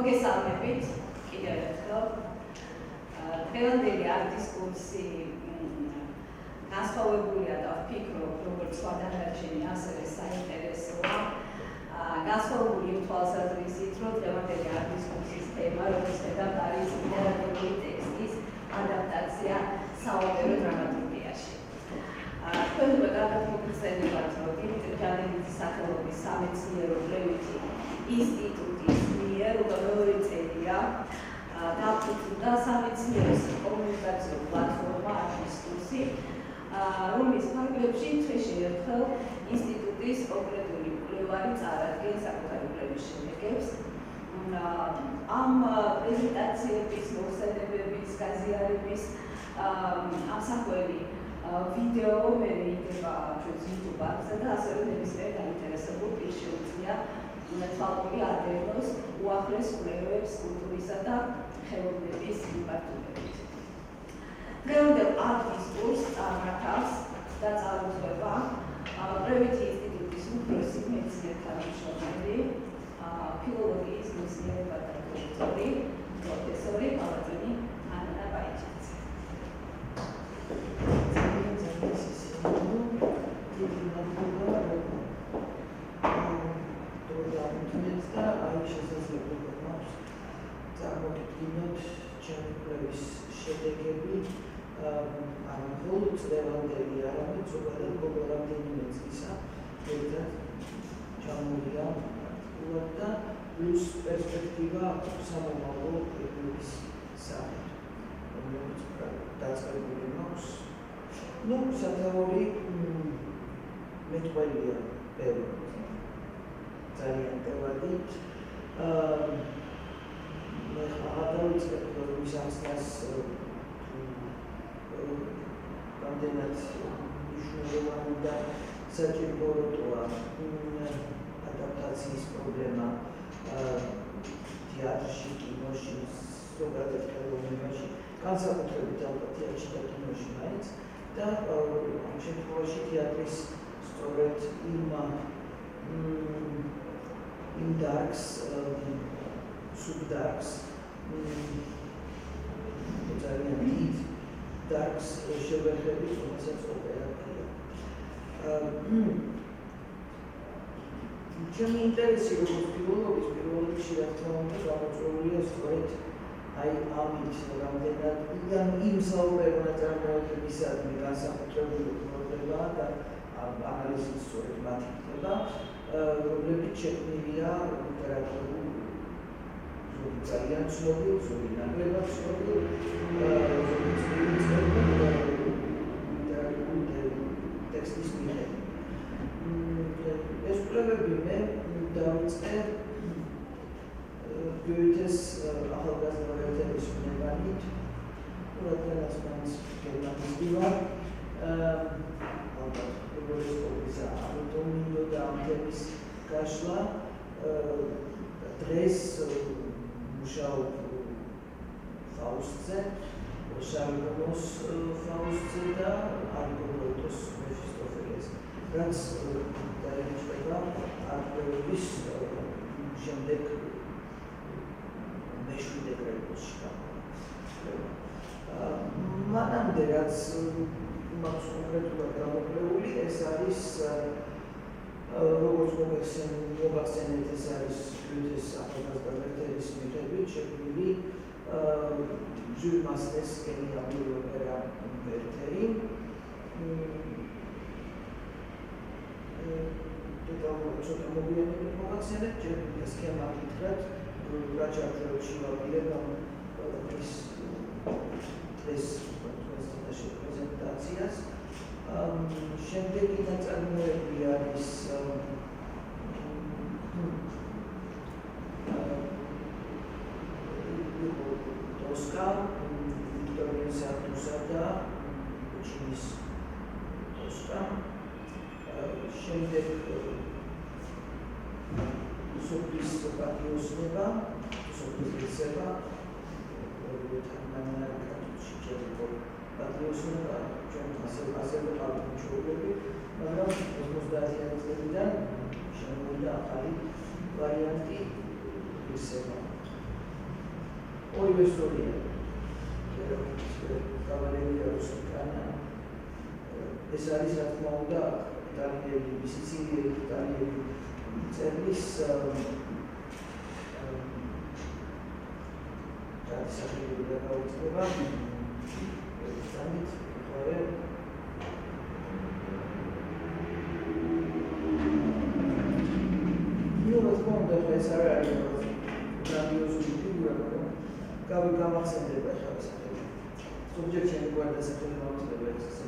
მოგესალმებით კიდევ ერთხელ. დღევანდელი არტის კურსი განსხვავებულია და ვფიქრობ, როგორც სხვა დანარჩენი, ასევე საინტერესოა. განსხვავებული იმ თვალსაზრისით, რომ დღევანდელი არტის კურსის თემა, როგორც ხედავთ, არის ლიტერატურული ტექსტის ადაპტაცია საოპერო დრამატურგიაში. თქვენ უკვე კარგად მოგხსენებათ, რომ დიმიტრი ჯანელიძის სახელობის სამეცნიერო-კვლევითი ინსტიტუტის მიერ უკვე მეორე წელია დაფუძნდა სამეცნიერო კომუნიკაციო პლატფორმა არტის კურსი, რომლის ფარგლებში დღეში ერთხელ ინსტიტუტის კონკრეტული მკვლევარი წარადგენს საკუთარი კვლევის შედეგებს. ამ პრეზენტაციების, მოხსენებების, გაზიარების ამსახველი ვიდეო მე იდება ჩვენს YouTube არხზე და ასევე ნებისმიერ დაინტერესებულ პირს შეუძლია თვალყური ადევნოს უახლეს კვლევებს კულტურისა და ხელოვნების მიმართულებით. დღევანდელ არტის კურსს წარმართავს და წარუდგება კვლევითი ინსტიტუტის უფროსი მეცნიერთა მშობელი, ფილოლოგიის მეცნიერებათა დოქტორი, პროფესორი პალატინი ანნა ბაიჭაძე. და არის შესაძლებლობა მაქვს წარმოგიდგინოთ ჩემი კვლევის შედეგები მხოლოდ წლევანდელი არამედ ზოგადად ბოლო რამდენიმე წლისა ერთად ჩამოვიდა აქტიურად და პლუს პერსპექტივა სამომავლო კვლევის სახით, რომელიც დაწყებული მაქვს. სათაური მეტყველია პერიოდი. ძალიან ტევადი. მე გადავიწყებ კვლევის ახსნას რამდენად მნიშვნელოვანი და საჭირო როტოა ადაპტაციის პრობლემა თეატრში, კინოში, ზოგადად ხელოვნებაში, განსაკუთრებით ალბათ თეატრში და კინოში მაინც და ამ შემთხვევაში თეატრის სწორედ იმ darks, subdarks, ძალიან დიდ darks შევეხებით, რომელსაც ოპერა ქვია. ჩემი ინტერესი როგორც ფილოლოგის პირველ რიგში რა თქმა უნდა გამოწვეულია სწორედ ამით, რამდენად იმ საოპერო ნაწარმოებებისადმი განსაკუთრებული პრობლემაა და ანალიზით სწორედ მათი ხდება, რომლებიც შექმნილია ლიტერატურულ ზოგი ძალიან ცნობილ, ზოგი ნაკლებად ცნობილ, ზოგი ლიტერატურული ტექსტის მიხედვით. ეს კვლევები მე დავიწყე გოეთეს ახალგაზრდა ერების უნებანით, რადგანაც მაინც გერმანისტი ვარ, ალბათ როგორია ავტონომიო და ამბების გაშლა დღეს მუშაობ ფაუსტზე, შარლ-გონოს ფაუსტზე და არგოლოტოს მეფისტოფელეს, რაც დაემჩნევა არტ-კვლევის შემდეგ მეშვიდე კრებულში გამოვა. მანამდე რაც მაქვს კონკრეტულად გამოკვლეული, ეს არის როგორც მოგახსენეთ, ეს არის გოეთეს ახალგაზრდა ერების მიხედვით შექმნილი ჟიულ მასტეს გენიალური ოპერა ვერტერი. ცოტა მოგვიანებით მოგახსენეთ, ჯერ სქემა გითხრათ, რა ჩარჩოებში ვაპირებ ამ ეს პრეზენტაციას. შემდეგი ნაწარმოები არის ტოსკა, ვიქტორიის არტუსა და პუჩინის ტოსკა. შემდეგ სოფლის პატიოსნება, სოფლის ღირსება, თარგმანიაში შეიძლება პატიოსნება, ჩვენ ასევე პატიოსები, მაგრამ 90-იანი წლებიდან შემოვიდა ახალი ვარიანტი ღირსება. ორივე სრულია. კავალერია რუსიკანა. ეს არის რა თქმა უნდა იტალიელი, სიცილიელი იტალიელი წერლის დასახელებული გაუწევა. სამით ხოლე რა თქმა უნდა ეს არ არის გრანდიოზული ფიგურა, მაგრამ გამახსენდება ხალხს. ზოგჯერ ჩემი გვარდასახელი მომწდება ეს ისე.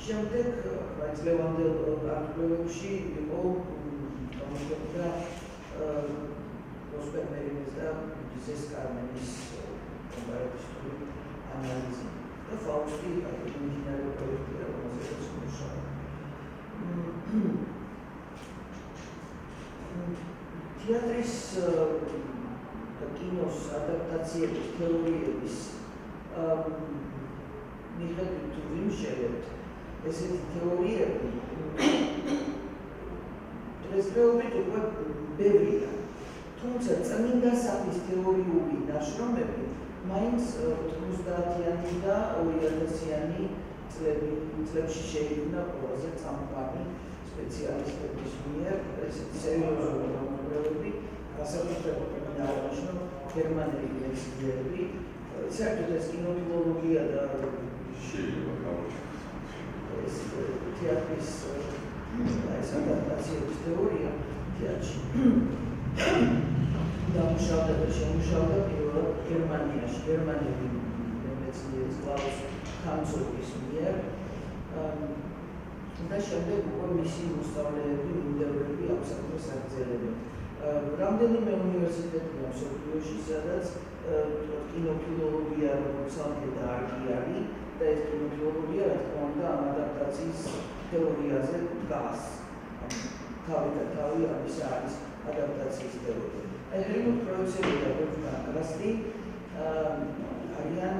შემდეგ რაც ლევანდელ არქეოლოგიაში იყო გამოხდა პროსპერ მერინის და ზეს კარმენის კომპარატიული ანალიზი და ფაუსტი მიმდინარე პროექტია, რომელზეც მუშაობდა. თეატრის და კინოს ადაპტაციების თეორიების მიხედვით თუ ვიმშელებთ, ესეთი თეორიები დღესდღეობით უკვე ბევრია. თუმცა წმინდა სახის თეორიული ნაშრომები მაინც 90-იანი და 2000-იანი წლებში შეიქმნა ყველაზე წამყვანი სპეციალისტების მიერ ესეთი სერიოზული გამოკვლევები, განსაკუთრებით აღნიშნულ გერმანელი მეცნიერები, საერთოდ ეს კინოფილოლოგია და ეს თეატრის ეს ადაპტაციების თეორია თეატრში დამუშავდა და შემუშავდა პირველად გერმანიაში, გერმანელი მეცნიერის კლაუს კანცორის მიერ და შემდეგ უკვე მისი მოსწავლეები, მიმდევრები აბსოლუტურად აგრძელებენ. რამდენიმე უნივერსიტეტია მსოფლიოში, სადაც კინოფილოლოგია როგორც სამხედრო არქი არის და ეს კინოფილოლოგია რა თქმა უნდა ამ ადაპტაციის თეორიაზე დგას. თავი ამის არის ადაპტაციის თეორია. Helmut Kreuzer და Wolfgang Rasti არიან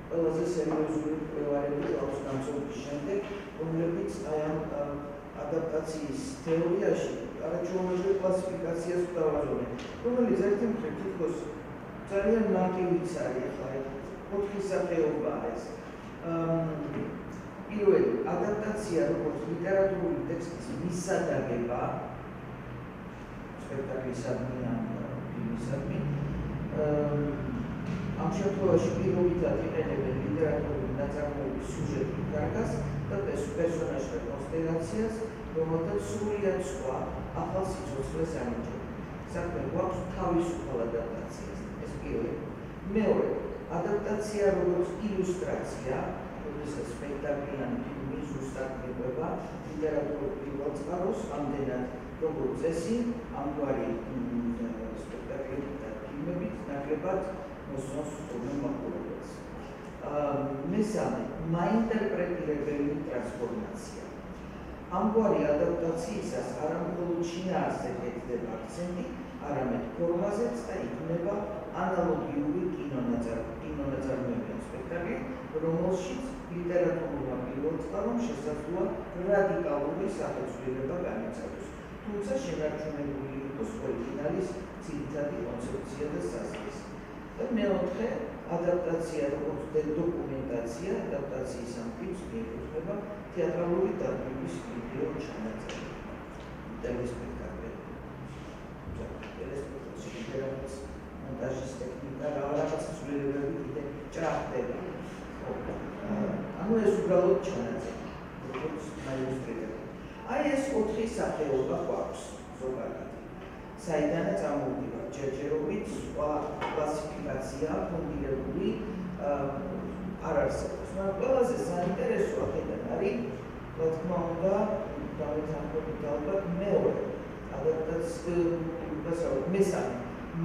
ყველაზე სერიოზული მკვლევარები აქვს განწყობის შემდეგ, რომლებიც აი ამ ადაპტაციის თეორიაში არაჩვეულებრივ კლასიფიკაციას გვთავაზობენ, რომელიც ერთი მხრივ თითქოს ძალიან ნაკლებიც არის ახლა ოთხი სახეობაა ეს. პირველი ადაპტაცია როგორც ლიტერატურული ტექსტის მისადაგება სპექტაკლისადმი ან ფილმისადმი. ამ შემთხვევაში პირობითად იყენებენ ლიტერატურული ნაწარმოების სიუჟეტის გარკვევას და პერსონაჟთა კონსტელაციას, რომელთაც სრულიად სხვა ახალ სიცოცხლეს ანიჭებენ. საქმე გვაქვს თავისუფალ ადაპტაციას, ეს პირველი. მეორე, ადაპტაცია როგორც ილუსტრაცია, როდესაც სპექტაკლი ან ფილმი ზუსტად მიყვება ლიტერატურულ პირველწყაროს, ამდენად როგორც წესი, ამგვარი სპექტაკლები და ფილმები ნაკლებად მოსწონს მომაყურებელს. მესამე, მაინტერპრეტირებელი ტრანსფორმაცია. ამგვარი ადაპტაციისას არა მხოლოდ შინაარსზე კეთდება აქცენტი, არამედ ფორმაზეც და იქმნება ანალოგიური კინონაწარმოები ან სპექტაკლი, რომელშიც ლიტერატურულმა პირველწყარომ შესაძლოა რადიკალური სახეცვლილება განიცადოს, თუმცა შენარჩუნებული იყოს ორიგინალის ძირითადი კონცეფცია და საზღვარი. და მეოთხე, ადაპტაცია როგორც დოკუმენტაცია, ადაპტაციის ამ ტიპს მიეკუთვნება თეატრალური დადგმების ვიდეო ჩანაწერი. ტელესპექტაკლები. ტელესპექტაკლებში მონტაჟის ტექნიკა რაღაც ცვლილებები კიდე ჭარბდება. ანუ ეს უბრალოდ ჩანაწერი, როგორც მაილუსტრირებული. აი ეს ოთხი სახეობა გვაქვს ზოგადად. საიდანაც ამოვიდა ჯერჯერობით სხვა კლასიფიკაცია ფუნდირებული არ არსებობს. მაგრამ ყველაზე საინტერესო აქედან არის, რა თქმა უნდა, დავეთანხმებით ალბათ მეორე ადაპტაცია, მესამე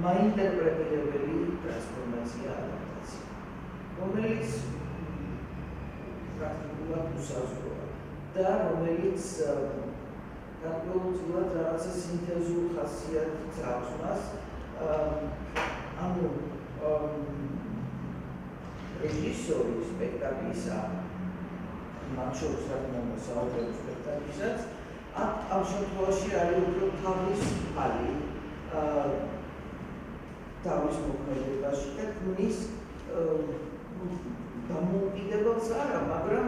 მაინტერპრეტირებელი ტრანსფორმაცია ადაპტაცია, რომელიც პრაქტიკულად უსაზღვროა და რომელიც გარკვეულწილად რაღაცა სინთეზურ ხასიათს აქვს მას. ანუ რეჟისორი სპექტაკლისა, მათ შორის რა თქმა უნდა საავტორო სპექტაკლისას, ამ შემთხვევაში არის უფრო თავისუფალი თავის მოქმედებაში და ქმნის დამოუკიდებელს არა, მაგრამ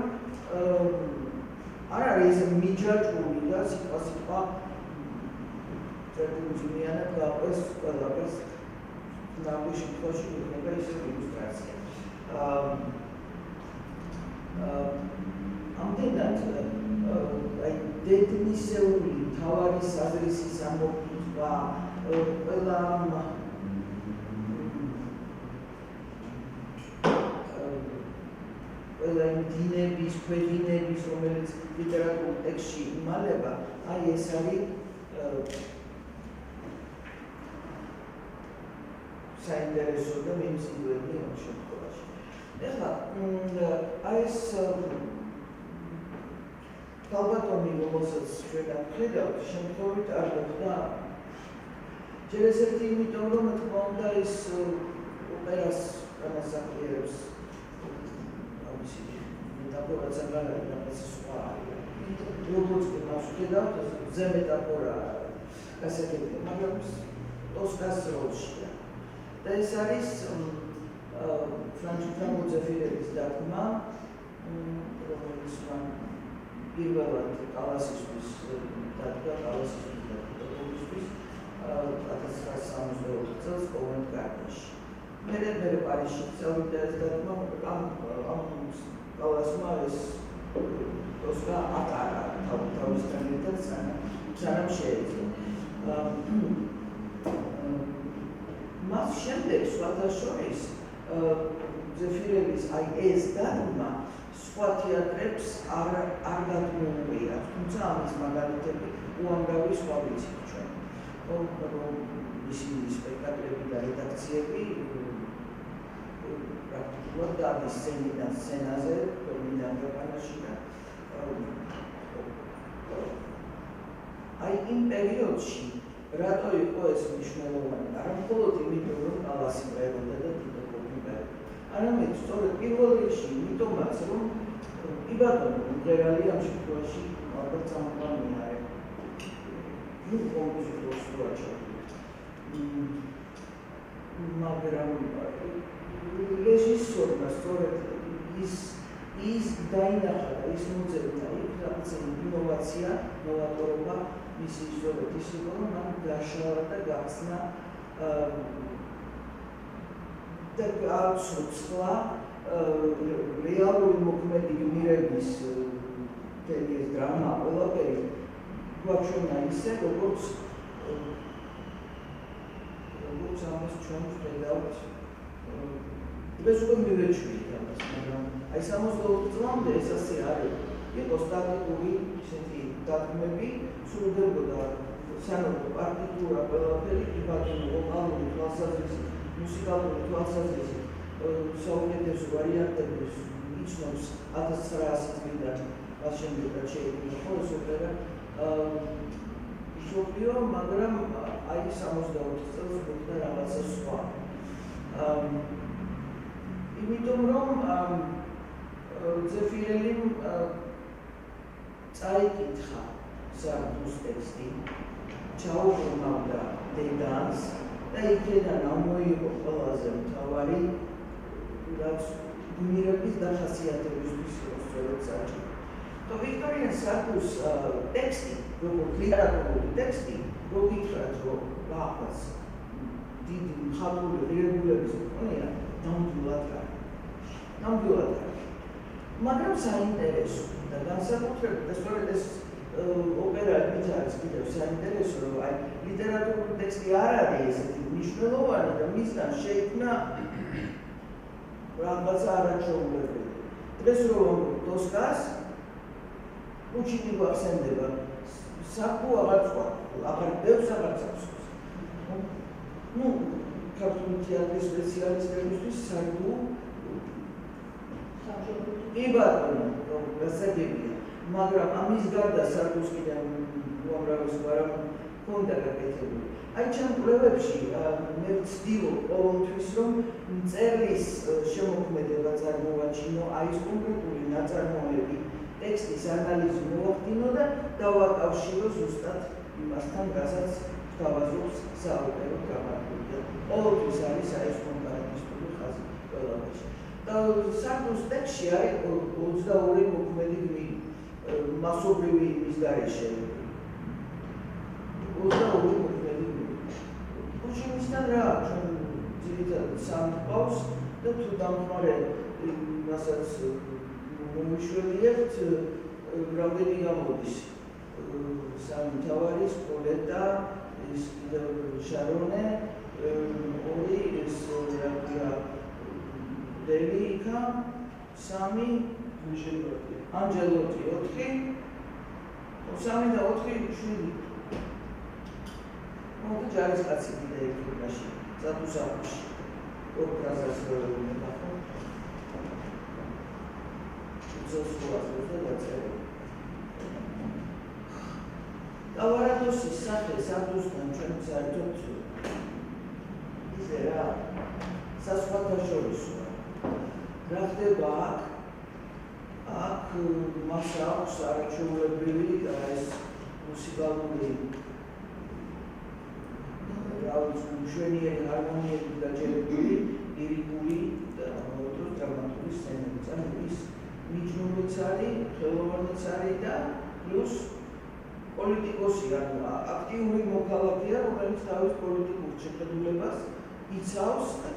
არ არის ეს მიჯაჭვული და სიტყვა ძირითადად გაყვეს ყველაფერს ნამდვილ შემთხვევაში იქნება ისე ილუსტრაცია. ამდენად აი დედნისეული თავარი საზრისის ამოყრვა ყველა იმ დინების, ქვედინების, რომელიც ლიტერატურულ ტექსტში იმალება, აი ეს არის საინტერესო და მიმზიდველი ამ შემთხვევაში. ეხლა აი ეს ქალბატონი, რომელსაც ჩვენ ვხედავთ, შემთხვევით არ მოხდა. ჯერ ესეთი იმიტომ, რომ თქმა უნდა ეს ოპერას განასახიერებს მეტაფორაც არ არის, რაღაც სხვა არის. როგორც მას ვხედავთ, ზე მეტაფორა გასაგებია, მაგრამ ტოსკას როლშია. და ეს არის ფრანჩესკა მოძეფირების დადგმა, რომელიც მან პირველად კალასისთვის დადგა, კალასისთვის და პეტერბურგისთვის 1964 წელს კოვენტ-გარდენში. მე პარიზში წავიდა ეს დადგმა, ამ კალასმა ეს ტოსკა ატარა თავისთან ერთად სანამ შეეძლო. მას შემდეგ სხვათა შორის ზეფირევის აი ეს დადგმა სხვა თეატრებს არ გადმოუღია, თუმცა ამის მაგალითები უამრავი სხვა ვიცით ჩვენ. მისი სპექტაკლები და რედაქციები პრაქტიკულად დადის სცენიდან სცენაზე, ტურნიდან ქვეყანაში და აი იმ პერიოდში რატო იყო ეს მნიშვნელოვანი? არა მხოლოდ იმიტომ, რომ კალასი მღეროდა და თითო მღეროდა, არამედ სწორედ პირველ რიგში იმიტომაც, რომ კი ბატონო, მღერალი ამ შემთხვევაში ალბათ სამყარო არის. ნუ კომპოზიტორს ვაჩვენებ. მაგრამ რეჟისორმა სწორედ ის დაინახა და ის მოძებნა იქ რაღაცა ინოვაცია, ნოვატორობა მისი სწორედ ის იყო, რომ მან გაშალა და გახსნა და გააცოცხლა რეალური მოქმედი გმირების მთელი ეს დრამა, ყველაფერი გვაჩვენა ისე, როგორც ამას ჩვენ ვხედავთ. დღეს უკვე მივეჩვით ამას, მაგრამ აი 62 წლამდე ეს ასე არის. იყო სტატიკური ისეთი დადგმები, სრულდებოდა სანოტო პარტიტურა, ყველაფერი, კი ბატონო, ვოკალური თვალსაზრისით, მუსიკალური თვალსაზრისით, საუკეთესო ვარიანტები იცნობს 1900 წლიდან მას შემდეგაც შეიქმნა ხოლმე ოპერა ისოვიო, მაგრამ აი 64 წელს მოხდა რაღაცა სხვა. იმიტომ რომ ზეფირელიმ წაიკითხა სარდუს ტექსტი, ჩაუბრუნავდა დედანს და იქიდან ამოიღო ყველაზე მთავარი რაც გმირების დახასიათებისთვის სწორედ საჭირო. То Виктория Сардუს ტექსტი, როგორც ლიტერატურული ტექსტი, მოგითხრათ, რომ რაღაც დიდი მხატვრული ღირებულების მქონეა, ნამდვილად არის. მაგრამ საინტერესო და განსაკუთრებით და სწორედ ეს ოპერა მით არის კიდევ საინტერესო, რომ აი ლიტერატურული ტექსტი არ არის ესეთი მნიშვნელოვანი და მისგან შეიქმნა რაღაცა არაჩვეულებრივი. დღეს რომ ვამბობ ტოსკას, უჩინი გვახსენდება საკუ აღარ ბევრს აღარ აქვს. ნუ ქართული თეატრის სპეციალისტებისთვის საკუ კი ბატონო, გასაგებია. მაგრამ ამის გარდა საკუს კიდევ უამრავი სხვა რამ ჰქონდა გაკეთებული. აი ჩემ კვლევებში მე ვცდილობ ყოველთვის, რომ მწერლის შემოქმედება წარმოვაჩინო, აი ეს კონკრეტული ნაწარმოები ტექსტის ანალიზი მოახდინო და დავაკავშირო ზუსტად იმასთან, რასაც გვთავაზობს საოპერო დრამატურგი და ყოველთვის არის ეს კომპარატისტული ხაზი ყველაფერში. და სარდუს ტექსტში არის 22 მოქმედი მასობრივი იმის გარეშე. 22 მოქმედი პუშინისთან რა ჩვენ ძირითადად სამი ყავს და თუ დამხმარე რასაც მომიშვებიათ რამდენი გამოდის სამი მთავარი სკოლეტა ის კიდევ შარონე ორი ეს რა ქვია დელიკა სამი ანჯელოტი 4 სამი და 4 შვილი მოდი ჯარისკაცი კიდე ექიმაში ზატუსაღში ორ ფრაზას ნახო ზოსკოას და დაწერა ავარადოსის სახე სამდუსთან ჩვენ საერთოდ ისე რა სასხვათაშორისოა რა ხდება აქ მას აქვს არაჩვეულებრივი ეს მუსიკალური მშვენიერი ჰარმონიები დაჯერებული ლირიკული და ამავდროულად დრამატული სცენებიც ანუ ის მიჯნურიც არის, ხელოვანიც არის და პლუს პოლიტიკოსი, ანუ აქტიური მოქალაქეა, რომელიც თავის პოლიტიკურ შეხედულებას იცავს და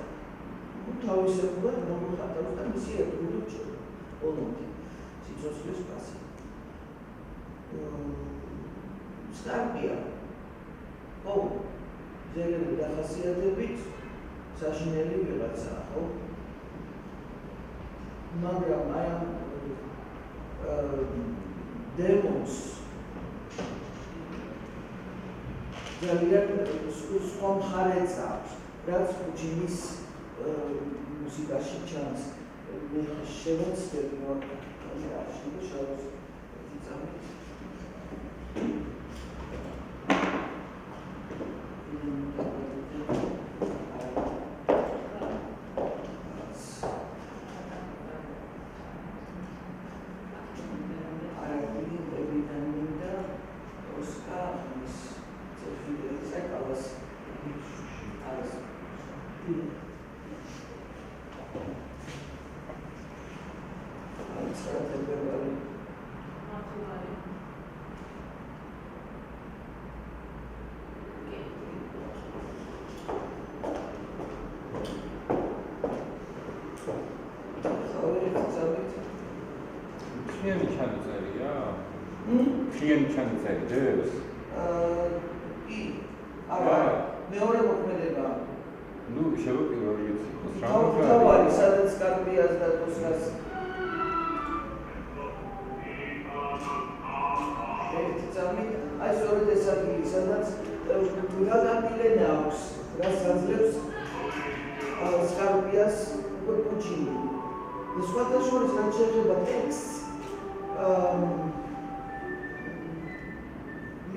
თავისებურად გამოხატავს და მისი ერთგული რჩება. ოლონტი, სიცოცხლის პასი. სტარპია. ხო, ძეგლი დახასიათებით საშინელი ვიღაცაა, ხო? მაგრამ აი ამ დემონს ძალიან სხვა მხარეც აქვს, რაც პუჩინის მუსიკაში ჩანს. მე შევეცდები რომ რაში შევს იცავთ.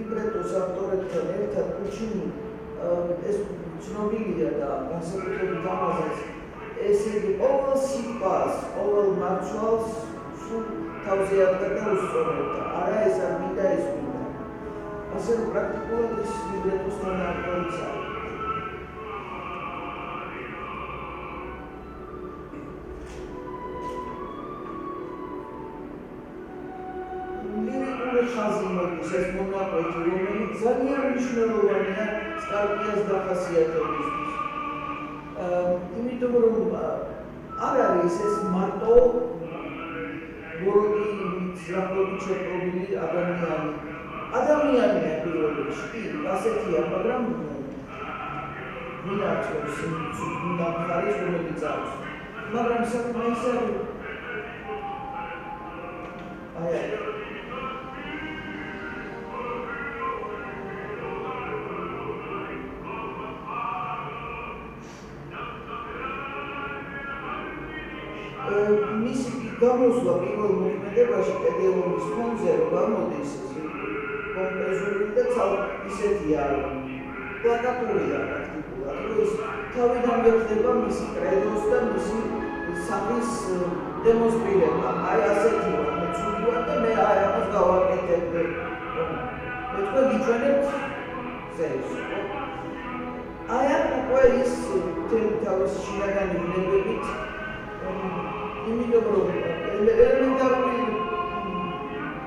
ლიბრეტოს ავტორებთან ერთად პუჩინი ეს ცნობილია და განსაკუთრებით ამაზეც ესე იგი ყოველ სიტყვას, ყოველ მარცვალს სულ თავზე აღდა და უსწორებდა. არა ეს არ მინდა, ეს მინდა. ასე რომ პრაქტიკულად ის ლიბრეტოსთან ავტორიც არის. ხაზი მოდის ეს მონაკვეთი, რომელიც ძალიან მნიშვნელოვანია სტარპიას დახასიათებისთვის. იმიტომ რომ არ არის ეს მარტო ბოროტი ზრახობით შეპყრობილი ადამიანი. ადამიანია პირველ რიგში, კი, ასეთია, მაგრამ ვინ არჩევს უნდა მხარეს რომელიც აქვს. მაგრამ საქმე ის არის აი მისი გამოსვლა პირველ მოქმედებაში ტედეონის ფონზე გამოდის კომპოზიტორი და ისეთია პლაკატურია პრაქტიკულად. ეს თავიდან გეხდება მისი კრედოს და მისი სახის დემონსტრირება. აი ასეთი ვარ, მე ცუდი ვარ და მე აი ამას გავაკეთებ. მე თქვენ გიჩვენებთ ზეის. აი ამ უკვე ის თავის შინაგანი ვნებებით იმიტომ რომ ელემენტარული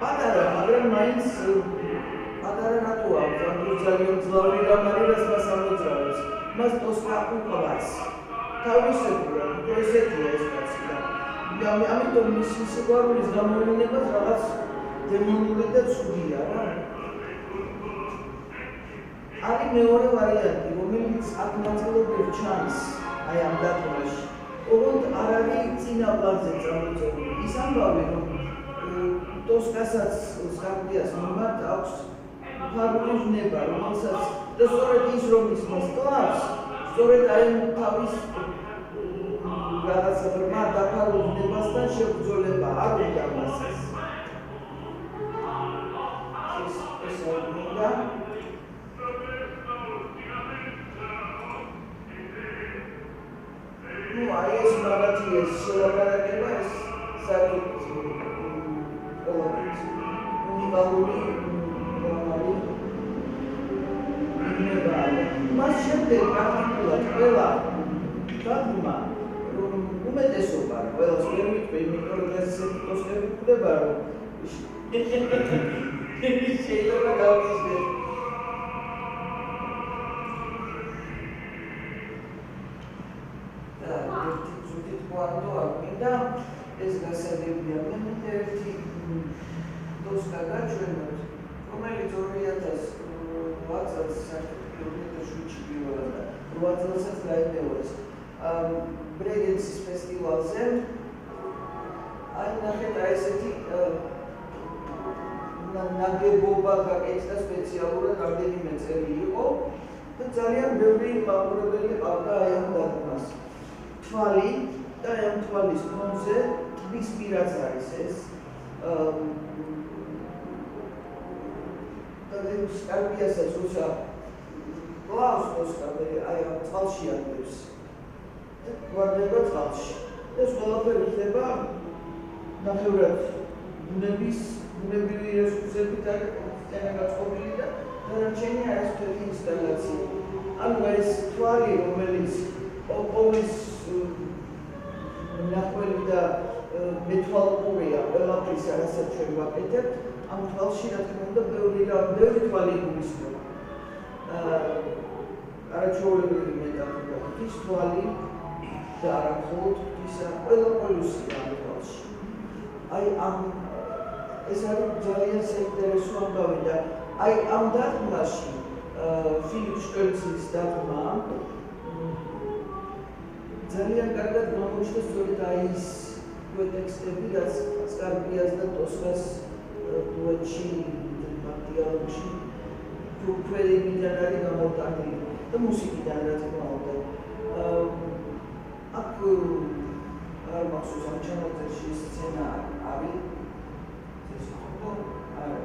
პატარა, მაგრამ მაინც პატარა რატო აქვს? ანუ ძალიან ძლავრი რამ არის, რაც მას ამოძრავებს. მას ტოსკა უყვარს. თავისებურად, ესეთია ეს კაცი და ამიტომ მისი სიყვარულის გამოვლენებას რაღაც დემონური და ცუდია რა. არის მეორე ვარიანტი, რომელიც აქ ნაწილობრივ ჩანს აი ამ დათმაში. ოღონდ არ არის წინა პლანზე წამოწეული. ის ამბავი, რომ ტოსკასაც სკარპიას მიმართ აქვს ფარული ვნება, რომელსაც და სწორედ ის რომ ის მას კლავს, სწორედ აი თავის რაღაცა ბრმა დაფარულ ვნებასთან შებრძოლება არ უნდა მას ეს არ მინდა. ну აი ეს მაგათი ეს შელაპარაკება ეს საკუთი უნიკალური მას შემდეგ პრაქტიკულად ყველა დაგმა უმეტესობა ყველას ვერ ვიტყვი იმიტომ რომ ეს ტოსკები გვხვდება რომ შეიძლება გავიზრდეთ და ერთი ზუსტი პოანტო აგვიდა ეს გასადებია მე ერთი ტოსკა გაჩვენოთ რომელიც 2008 წელს საერთოდ პირველად და 8 წელსაც გაიმეორეს ბრეგენცის ფესტივალზე აი ნახეთ აი ესეთი ნაგებობა გაკეთდა სპეციალურად რამდენიმე წელი იყო და ძალიან ბევრი მაყურებელი ყავდა აი ამ დადგმას თვალი და აი ამ თვალის ფონზე ტბის პირაც არის ეს და სკარპიასაც როცა კლავს ტოსკა აი ამ თვალში აკეთებს გვარდება წყალში. ეს ყველაფერი ხდება ნახევრად ბუნებრივი რესურსებით განაცხობილი და დანარჩენია ეს თეთრი ინსტალაცია. ანუ ეს თვალი, რომელიც ყოვლის ნახველი და მეთვალყურია ყველაფრის, რასაც ჩვენ ვაკეთებთ, ამ თვალში რა თქმა უნდა ბევრი თვალი გულისხმობა. არაჩვეულებრივი მეტაფორა, ის თვალი და არა მხოლოდ ისა ყველა პოლუსია ამ თვალში. აი ამ ეს არის ძალიან საინტერესო ამბავი და აი ამ დადგმაში ფილიპ შტოლცის დადგმა ძალიან კარგად გამოჩნდა სწორედ აი ის ტექსტები, რაც სკარპიას და ტოსკას დუეტში დიალოგში ფუქველებიდან არის გამოტანილი და მუსიკიდან რა თქმა უნდა. აქ არ მახსოვს ამ ჩანაწერში სცენა არის ეს ხო არა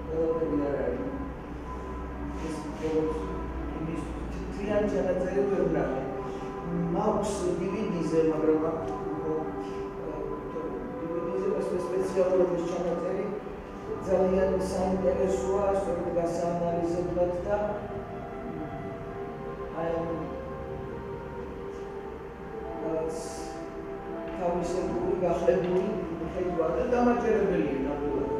ყველაფერი არ არის ეს ის თრიან ჩანაწერი ვერ ვნახე მაქვს DVD-ზე მაგრამ DVD-ზე სპეციალურად ეს ჩანაწერი ძალიან საინტერესოა სწორედ გასაანალიზებლად და აი თავისებური გახლებული ხედვა და დამაჯერებელია ნამდვილად.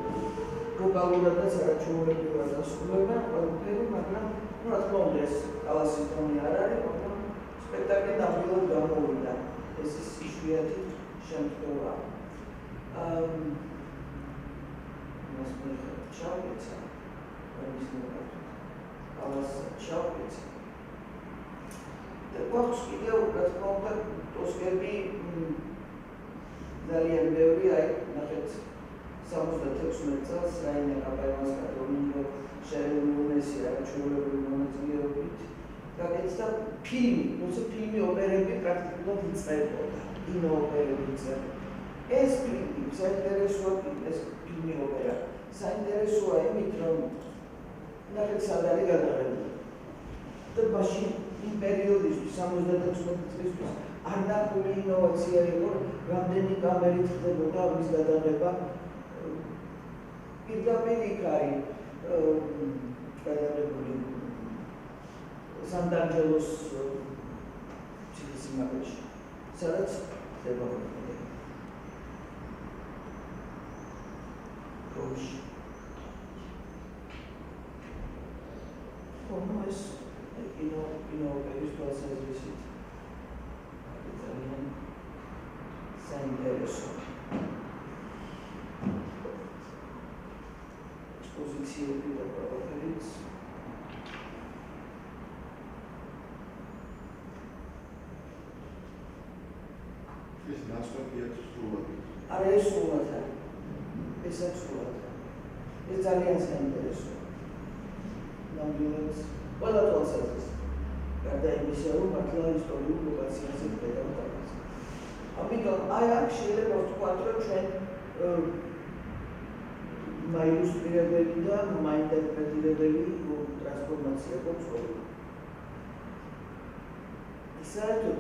გლობალურადაც არაჩვეულებრივად ასრულება ყველაფერი, მაგრამ რა თქმა უნდა ეს კალასის ტონი არ არის, მაგრამ სპექტაკლი ნამდვილად გამოვიდა. ეს ის იშვიათი შემთხვევა. მას მიხედავთ ჩავეცა, ამის ნებართვით. კალას ჩავეცა. და გვაქვს კიდევ რა თქმა უნდა ტოსკები ძალიან ბევრი აი ნახეთ 76 წელს რაინე კაპელმანსკა დომინგო შერლუნესი არაჩვეულებრივი მონაწილეობით გაკეთდა ფილმი, როცა ფილმი ოპერები პრაქტიკულად იწყებოდა, კინოოპერები იწყებოდა. ეს ფილმი საინტერესოა, ეს ფილმი ოპერა საინტერესოა იმით, რომ ნახეთ სად არის გადაღებული. და მაშინ იმ პერიოდისთვის 76 წლისთვის არ ნახული ინოვაცია იყო, რამდენი კამერით ხდებოდა ამის გადაღება. პირდაპირ იქ არის გადაღებული სანდანჯელოს ციხესიმაგრეში, სადაც ხდება რომში. ეს კინოოპერის თვალსაზრისით ძალიან საინტერესო ექსპოზიციები და ყველაფერიც. ეს ნაცნობია სრულად. არა, ეს სრულად არის. ესაც სრულად არის. ეს ძალიან საინტერესო. ნამდვილად ყველა თვალსაზრისით. გარდა იმისა, რომ მართლა ისტორიულ ლოკაციაზე ხდება. ამიტომ აი აქ შეიძლება ვთქვათ, რომ ჩვენ მაილუსტრირებელი და მაინტერპრეტირებელი ტრანსფორმაცია გვაქვს. საერთოდ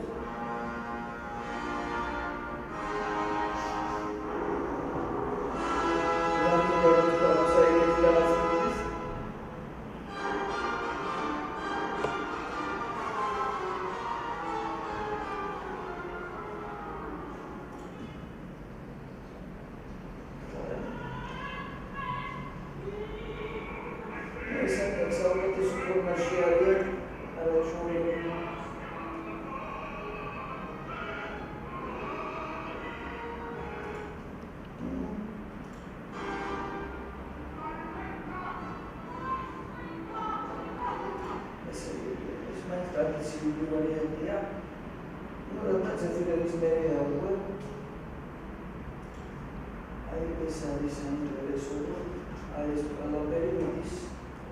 ტრადიციული ვარიანტია. როდესაც ეფირების მერე აღვე, აი ეს არის საინტერესო, აი ეს ყველაფერი მიდის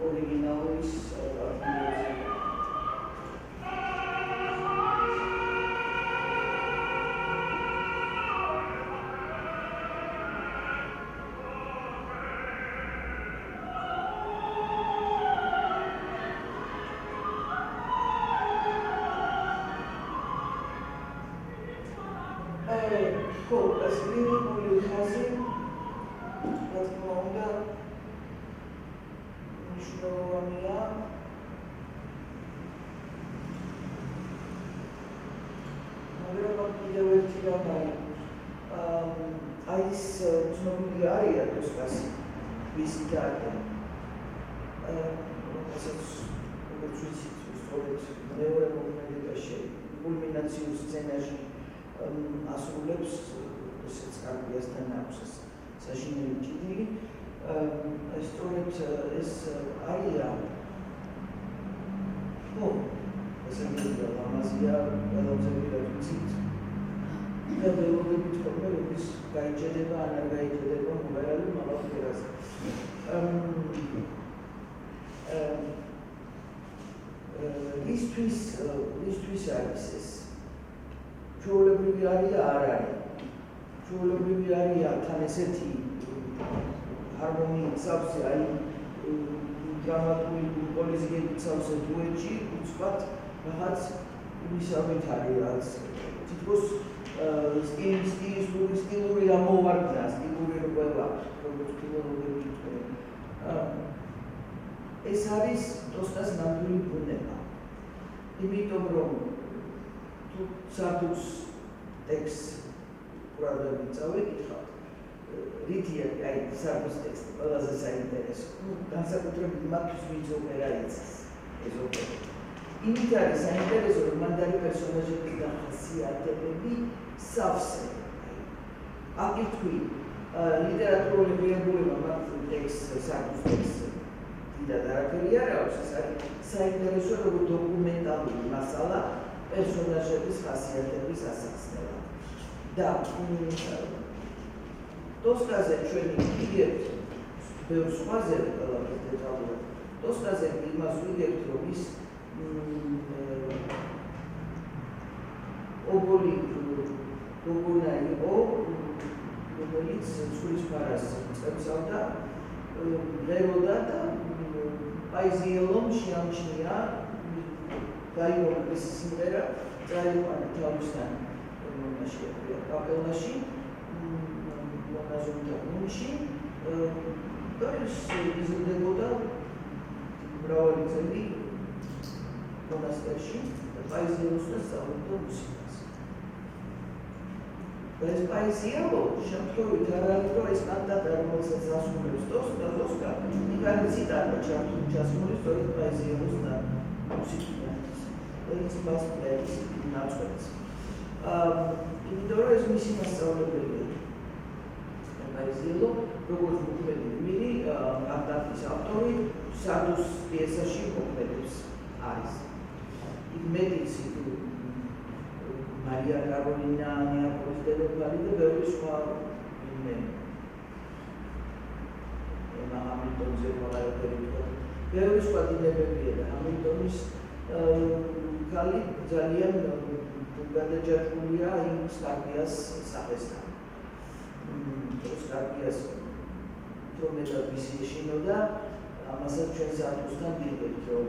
ორიგინალის არქივებზე. ეს ლირიკული ხაზი, რა თქმა უნდა, მნიშვნელოვანია. მაგრამ კიდევ ერთი რამ არის. აი ეს ცნობილი არის ატოსკასი, ვისი დაკა. რასაც როგორც ვიცით, სწორედ მეორე მომენტებში, კულმინაციურ სცენაში ასრულებს ესეც კარგიასთან აქვს ეს საშინელი ჭირი. სწორედ ეს არიან ესენია ამაზია ყველაზე ვიდრე ვიცით და ველოდებით ხოლმე ის გაიჭედება ან არ გაიჭედება მომავალ მალაფერაზე. ისთვის არის ეს ჩვეულებრივი არის და არ არის. ჩვეულებრივი არის თან ესეთი ჰარმონიის სავსე, აი დრამატული პოლიზიების სავსე დუეტში, უცბად რაღაც იმისავით არის, რაც თითქოს სტილური ამოვარდნა, სტილური რგოება, როგორც ფილოლოგები თქვენ. ეს არის ტოსკას ნამდვილი ბუნება. იმიტომ რომ თუ სარდუს ტექსტს ყურადღებით წავიკითხავთ, რითია აი სარდუს ტექსტი ყველაზე საინტერესო. განსაკუთრებით მათთვის ვინც ოპერა იცის ეს ოპერა. იმით არის საინტერესო, რომ მან დარი პერსონაჟების დახასიათებები სავსე. აკითხვი ლიტერატურული ღირებულება მათ ტექსტს სარდუს ტექსტს დიდად არაფერი არ აქვს, ეს არის საინტერესო როგორც დოკუმენტალური მასალა პერსონაჟების ხასიათების ასახსნელად. და ტოსკაზე ჩვენ ვიგებთ ბევრ სხვაზე ყველაფერს დეტალურად. ტოსკაზე იმას ვიგებთ, რომ ის ობოლი გოგონა იყო, რომელიც ცურის ფარას წევსავდა, ღეროდა და პაიზიელომ შეამჩნია გაიმოკლეს სიმღერა, წაიყვანა თავისთან კაპელნაში, კაპელნაში, მონაზონთა გუნდში და ეს იზრდებოდა მრავალი წელი მონასტერში და პაიზიელოს და სწავლობდა მუსიკას. და ეს პაიზიელო შემთხვევით არ არის, რომ ეს კანტატა, რომელსაც ასრულებს დოსკა, იქ ციტატა ჩასმული სწორედ პაიზიელოს და მუსიკიანის. ეს მას პლეის ნაწყვეტს. იმიტომ რომ ეს მისი მასწავლებელია. პაიზიელო, როგორც მოქმედი გმირი, კანტატის ავტორი, სარდუს პიესაში მოქმედებს არის. იქ მეტიც მარია კაროლინა ნეაპოლის დედოფალი და ბევრი სხვა ვინმე. ემა ჰამილტონზე მოყარებული იყო. ბევრი სხვა დინებებია და ჰამილტონის ქალი ძალიან გადაჯაჭვულია იმ სკარპიას სახესთან. სკარპიას თორმეტად მისი ეშინოდა, ამასაც ჩვენ სარდუსთან ვიღებთ, რომ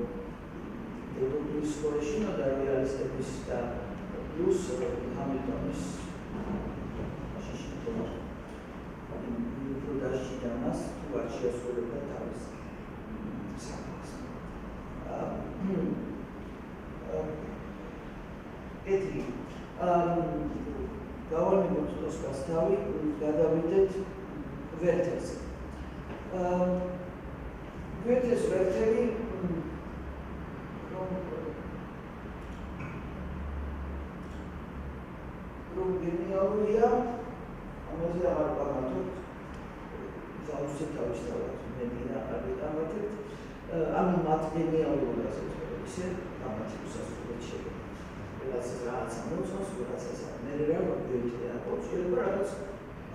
დედოფლის ხო ეშინოდა რეალისტების და plus Hamiltonis შიში პროდაში და მას თუარში ასრულებდა თავის საქმეს. ეთი გავალმოთ ტოსკას თავი, გადავიდეთ ვერტერზე. ვერტერს ვერტერი გენიალურია, ამაზე აღარ ვამართოთ, ზავსე თავის თავად მედია აღარ ვამართოთ, ანუ მათ გენიალურობას ისე გამართებს სასწაულად შეიძლება. რაღაცას რაღაცა მოწონს, რაღაცას არ. მე რა ვიგეთ რა შეიძლება რაღაც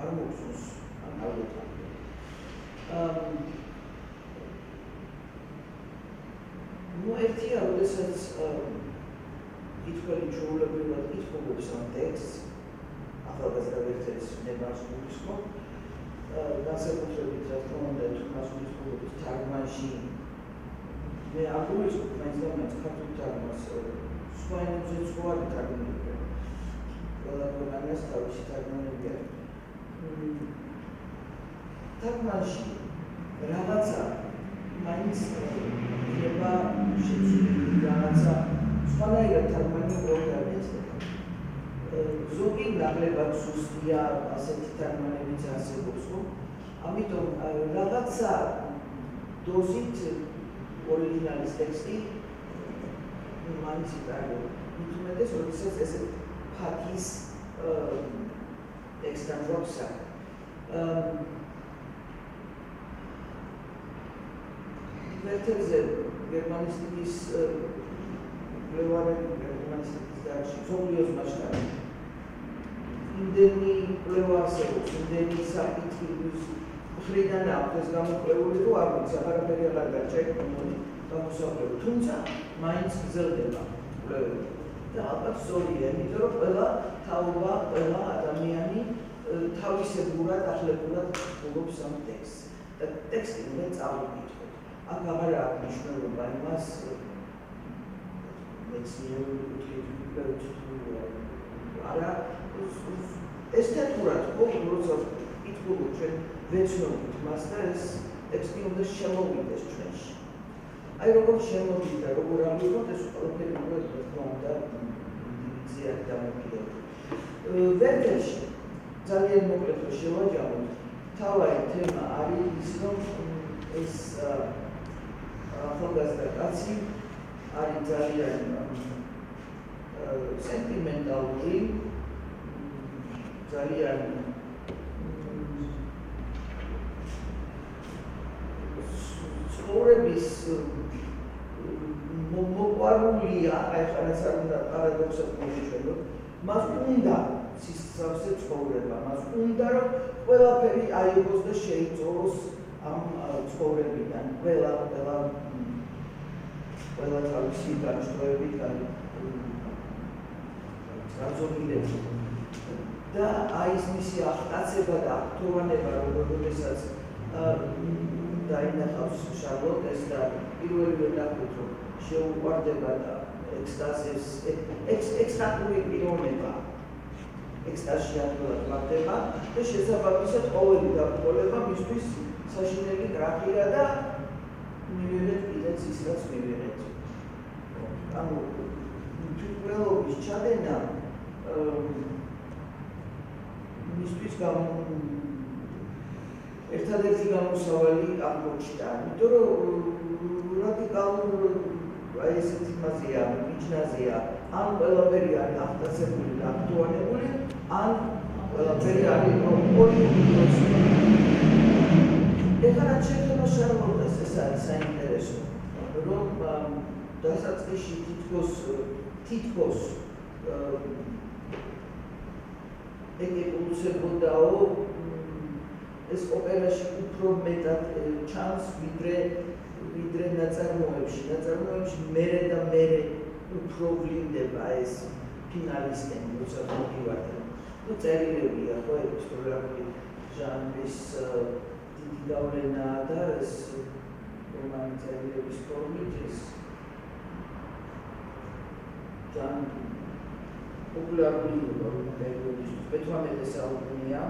არ მოწონს, ან არ ვეთანხმ. ერთია, როდესაც კითხველი ჩვეულებრივად კითხულობს ამ ტექსტს, ახალგაზრდა ვერტერის ნებას გულისხმობ, განსაკუთრებით რა თქმა უნდა თუ მას გულისხმობთ თარგმანში, მე არ გულისხმობ მაინც და მაინც ქართულ თარგმანს, სხვა ენებზეც ხო არ თარგმნილია. ყველა ქვეყანას თავისი თარგმანები აქვს. თარგმანში რაღაცა მაინც იქნება შეცვლილი რაღაცა სხვანაირად თარგმანი როგორ არის. ზოგი ნაკლებად სუსტია, ასეთი თარგმანებიც არსებობს, ხო? ამიტომ რაღაცა დოზით ორიგინალის ტექსტი მაინც იტარდება. მithumetes, როდესაც ესე ფაქის ტექსტთან გვაქვს საქმე. ვერტერზე გერმანისტიკის მკვლევარები გერმანისტიკის დარგში მსოფლიოს მასშტაბით იმდენი კვლევა არსებობს, იმდენი საკითხის მხრიდან აქვს ეს გამოკვლეული, რომ არ ვიცი, აღარაფერი აღარ გაჩვენux გამოსაყრელი, თუმცა მაინც გრძელდება კვლევები. და ალბათ სწორია, იმიტომ რომ ყველა თაობა, ყველა ადამიანი თავისებურად, ახლებურად გულობს ამ ტექსტს. და ტექსტი უნდა წავიკითხოთ. აქ აღარ აქვს მნიშვნელობა იმას მეცნიერული კითხვის არა ესთეთურად ხო როცა კითხულობ ჩვენ ვეცნობთ მას და ეს ტექსტი უნდა შემოვიდეს ჩვენში. აი როგორ შემოვიდა, როგორ ამბობთ, ეს ყველაფერი უნდა თქმა უნდა ინდივიდზე დამოკიდებული. ვერტერში ძალიან მოკლედ რომ შევაჯამოთ, თავარი თემა არის ის, რომ ეს ახალგაზრდა კაცი არის ძალიან სენტიმენტალური, ძალიან ცხოვრების მოყვარულია, აი ხანაც არ უნდა პარადოქსად მოვიჩვენოთ, მას უნდა სისწრაფე ცხოვრება, მას უნდა რომ ყველაფერი აიღოს და შეიწოვოს ამ ცხოვრებიდან, ყველა თავისი განშტოებით გაზომილებით. და აი ეს მისი აღტაცება და აღთოვანება, როდესაც დაინახავს შარლოტეს და პირველივე დაგვით რომ შეუყვარდება და ექსტაზის ექსტატური პიროვნება ექსტაზში ადვილად ვარდება და შესაბამისად ყოველი დაბრკოლება მისთვის საშინელი კრახია და მივიღეთ კიდეც ის, რაც მივიღეთ. ანუ თვითმკვლელობის ჩადენა მისთვის ერთადერთი გამოსავალი აღმოჩნდა, იმიტომ რომ რადიკალურ აი ესეთი მასია, მიჯნაზია, ან ყველაფერი არის აღტაცებული და აქტუალებული, ან ყველაფერი არის პოლიტიკური. ეხლა რაც შეეხება შარლოტას, ეს არის საინტერესო, რომ დასაწყისში თითქოს ეკებულდებოდაო ეს ოპერაში უფრო მეტად ჩანს ვიდრე ნაწარმოებში. ნაწარმოებში მერე და მერე უფრო ვლინდება ეს ფინალისტები, როცა მოგივართ. ნუ წერილებია ხო ეპისტოლარული ჟანრის დიდი გავლენაა და ეს რომანი წერილების ფორმით ეს ძალიან პოპულარული პერიოდისთვის მე-18 საუკუნეა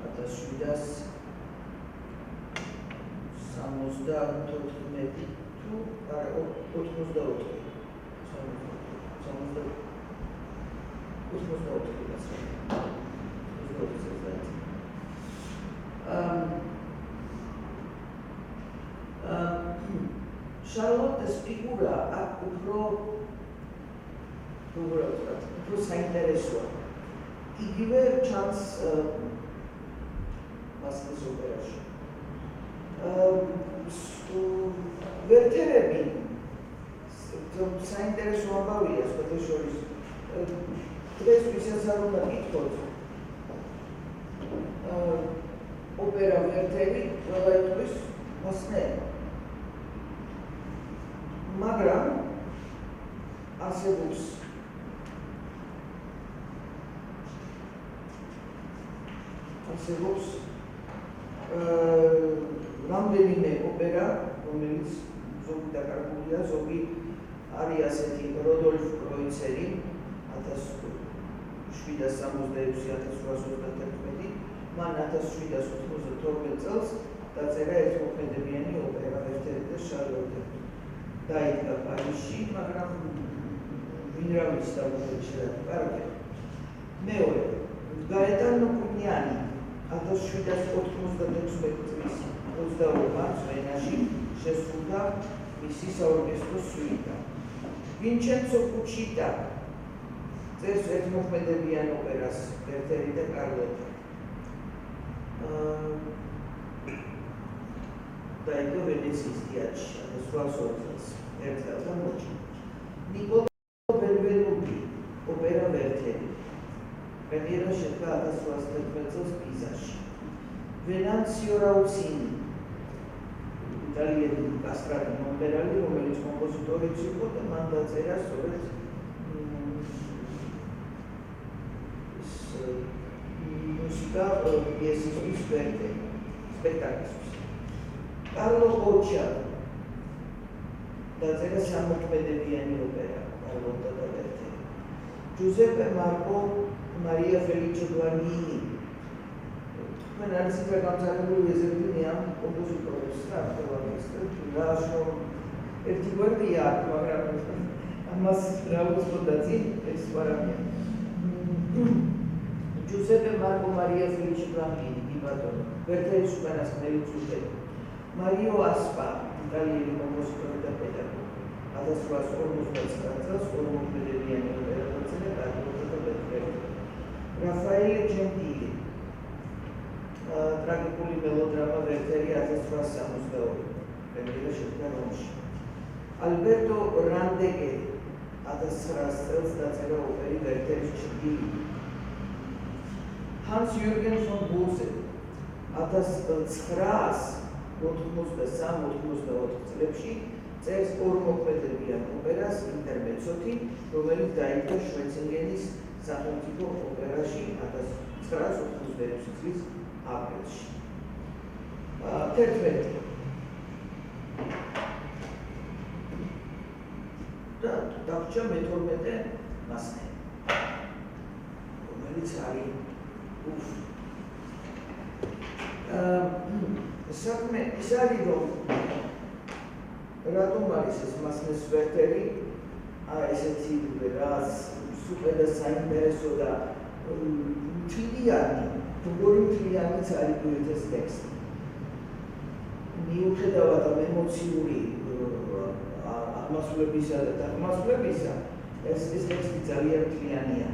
1774 თუ არა 84 შარლოტეს ფიგურა აქ უფრო საინტერესოა. იგივე ჩანს მასკის ოპერაში. ვერტერები საინტერესო ამბავია სხვადასხვა. დღეს ვისაც არ უნდა გითხოთ ოპერა ვერტერი ყველა იტყვის მასნეა. მაგრამ არსებობს რამდენიმე ოპერა, რომელიც ზოგი დაკარგულია, ზოგი არის ასეთი როდოლფ კროიცერი 1766-1831, მან 1792 წელს დაწერა ერთმოქმედებიანი ოპერა ვერტერი და შარლოტე. დაიდგა პარიზში, მაგრამ ვინ რა ვიცი შედეგად კარგი. მეორე გაეტანო კუნიანი 1796 წლის 22 მარტს ვენაში შესრულდა მისი საორკესტრო სუიტა. ვინჩენცო პუჩიტა წერს ერთმოქმედებიან ოპერას ვერტერი და კარლოტა. დაიდგა ვენეციის თეატრში 1800 წელს ერთხელ და მოჭი. ნიკოლო ბენვენუტი ოპერა ვერტერი. პრემიერა შედგა 1811 წელს პიზაში. ვენანციო რაუცინი იტალიელი კასტრატი მომღერალი, რომელიც კომპოზიტორიც იყო და მან დაწერა სწორედ მუსიკა პიესისთვის ვერტერი სპექტაკლისთვის. კარლო ბოჩა დაწერა სამოქმედებიანი ოპერა კარლოტა და ვერტერი. ჯუზეპე მარკო მარია ფელიჩე ბლანინი მან არის გამზარდებული ეზერტინი ამ კომპოზიტორებს და აქტუალებს და ერთი გვერდია, მაგრამ ამას რა უცბოდა წინ ეს ვარამია. ჯუზეპე მარკო მარია ფელიჩე ბლანინი ბატონო ვერტერის უკანასკნელი წუთები. მარიო ასპა იტალიელი კომპოზიტორი და პედაგოგი 1859 წელს ორმოქმედებიანი ოპერა დაწერა კარლოტა და ვერტერი. რაფაელე ჯენტილი ტრაგიკული მელოდრამა ვერტერი 1862 პრემიერა შედგა რომში. ალბერტო რანდეგერი 1900 წელს დაწერა ოპერი ვერტერის ჩრდილი. ჰანს იურგენ ფონ ბურზე 1983-84 წლებში წერს ორმოქმედებიან ოპერას ინტერმეცოტი, რომელიც დაიდგა შვეცინგენის სახელმწიფო ოპერაში 1986 წლის აპრილში. 11 და დაგჭა მე-12 მასნე, რომელიც რომელიც არის საქმე ის არის, რომ რატომ არის ეს მასნეს ვერტერი ესეთი რაც სუპერ საინტერესო და მთლიანი, როგორი მთლიანიც არის ეს ტექსტი. მიუხედავად ემოციური აღმასვლებისა და დაღმასვლებისა, ეს ტექსტი ძალიან მთლიანია.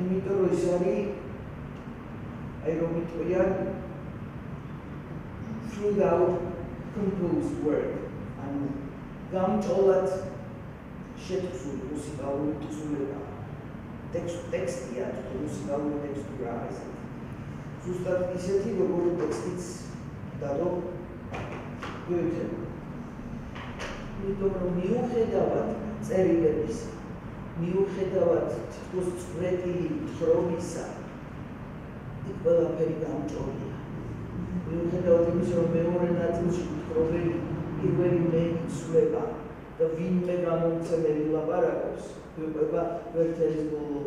იმიტომ რომ ის არის რომ ვიტყვიან throughout composed work, ანუ გამჭოლად შეთქმული მუსიკალური თხზულება. ტექსტია, მუსიკალური ტექსტურა ესეთი. ზუსტად ისეთი, როგორი ტექსტიც დადო გოეთე. იმიტომ რომ მიუხედავად წერილებისა, მიუხედავად თითქოს წვრეტილი თხრობისა, იქ ყველაფერი გამჭოლია. მიუხედავად იმისა, რომ მეორე ნაწილში თხრობელი პირველი მე იცვლება და ვინმე გამომცემელი ლაპარაკობს, გვიყვება ვერტერის ბოლო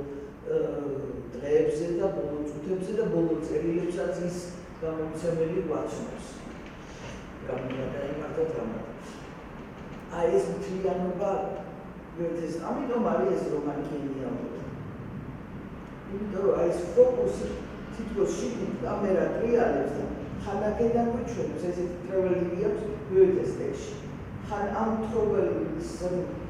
დღეებზე და ბოლო წუთებზე და ბოლო წერილებსაც ის გამომცემელი გვაცნობს. გამოდაიმართა დრამატიკს. აი ეს მთლიანობა ვერტერის, ამიტომ არის ეს რომანი გენიალური. იმიტომ რომ აი ეს ფოკუსი თითქოს შიგნით კამერა ტრიალებს და ხან აქედან გვიჩვენებს ესეთი ტრეველინგი აქვს გოეთეს ტექსტში. ხან ამ თხრობელის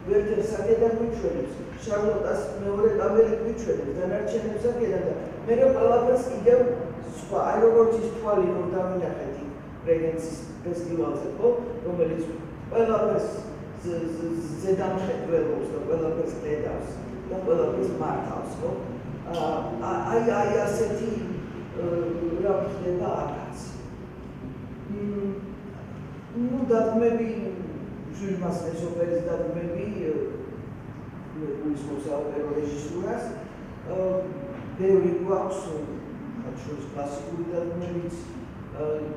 ვერტერს აქედან გვიჩვენებს, შარლოტას მეორე კამერით გვიჩვენებს, დანარჩენებს აქედან და მე ყველაფერს კიდევ სხვა, აი როგორც ის თვალი რომ დავინახეთ რეგენცის ფესტივალზე, ხო, რომელიც ყველაფერს ზედამხედველობს და ყველაფერს ხედავს და ყველაფერს მართავს, ხო? აი ასეთი რა ხდება აქაც. ნუ დადგმები ჟურნალისტის ოპერის დადგმები გულისხმობს საოპერო რეჟისურას. ბევრი გვაქვს ჩვენს კლასიკური დადგმებიც.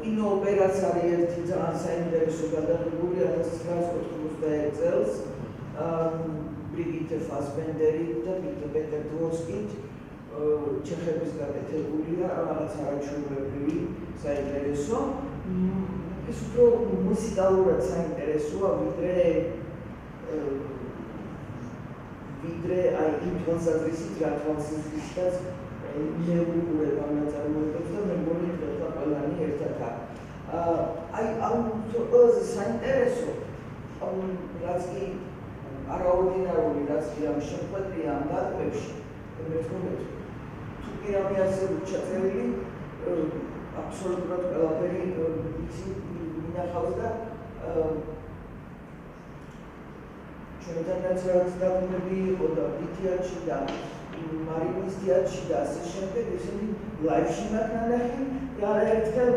კინოოპერაც არის ერთი ძალიან საინტერესო გადაღებული 1991 წელს. ბრიგიტე ფასბენდერი და პეტერ დროსკით ჩეხების გაკეთებულია, რაღაც არაჩვეულებრივი, საინტერესო. ის უფრო მუსიკალურად საინტერესოა, ვიდრე აი იმ თვალსაზრისით, რა თვალსაზრისითაც მე ვუყურებ ამ ნაწარმოებებს და მე მგონი დღეთა ყველანი ერთად აქვს. აი ამ ყველაზე საინტერესო, რაც კი არაორდინარული, რაც კი ამ შეხვედრია ამ დადგმებში, მეთქონეთ, თუ კი რამე ასე ჩაწერილი, აბსოლუტურად ყველაფერი მინახავს და ჩვენთანაც რაც დადგმები იყო და თეატრში და მარინის თეატრში და ასე შემდეგ, ისინი ლაივში მაქნანახი და ერთხელ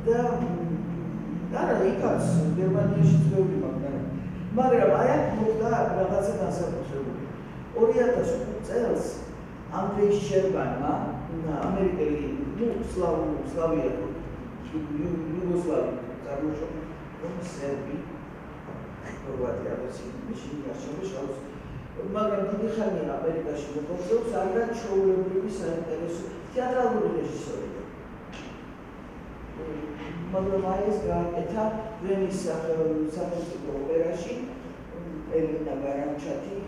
და არა იქაც გერმანიაში ძველი მაგრამ აი აქ მოხდა რაღაცა განსაკუთრებული. 2005 წელს ანდრეი შერბანმა ამერიკელი სლავია იუგოსლავი წარმოშობით სერბი ხორვატია რუსი გარშემოშავს მაგრამ დიდი ხანია ამერიკაში მოღვაწეობს არგან ჩვეულებრივი საინტერესო თეატრალური რეჟისორი მაგრამ აი ეს გააკეთა ვენის სახელმწიფო ოპერაში ელინა გარანჩატი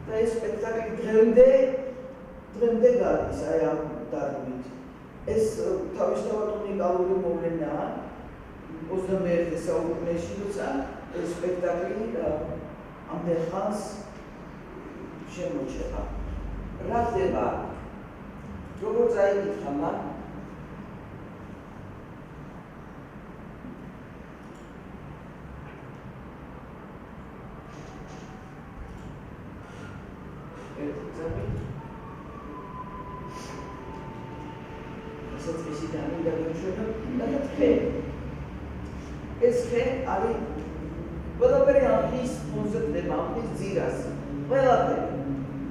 და ეს სპექტაკლი დღემდე გადის აი ამ დადგმით. ეს თავისთავად უნიკალური მოვლენაა 21 საუკუნეში, თუმცა ეს სპექტაკლი ამდენ ხანს შემოჩება. რა ხდება? როგორც აიკითხა მან ეს ხე არის ყველაფერი ამის კონცეპტება, ამის ძირას. ყველაფერი.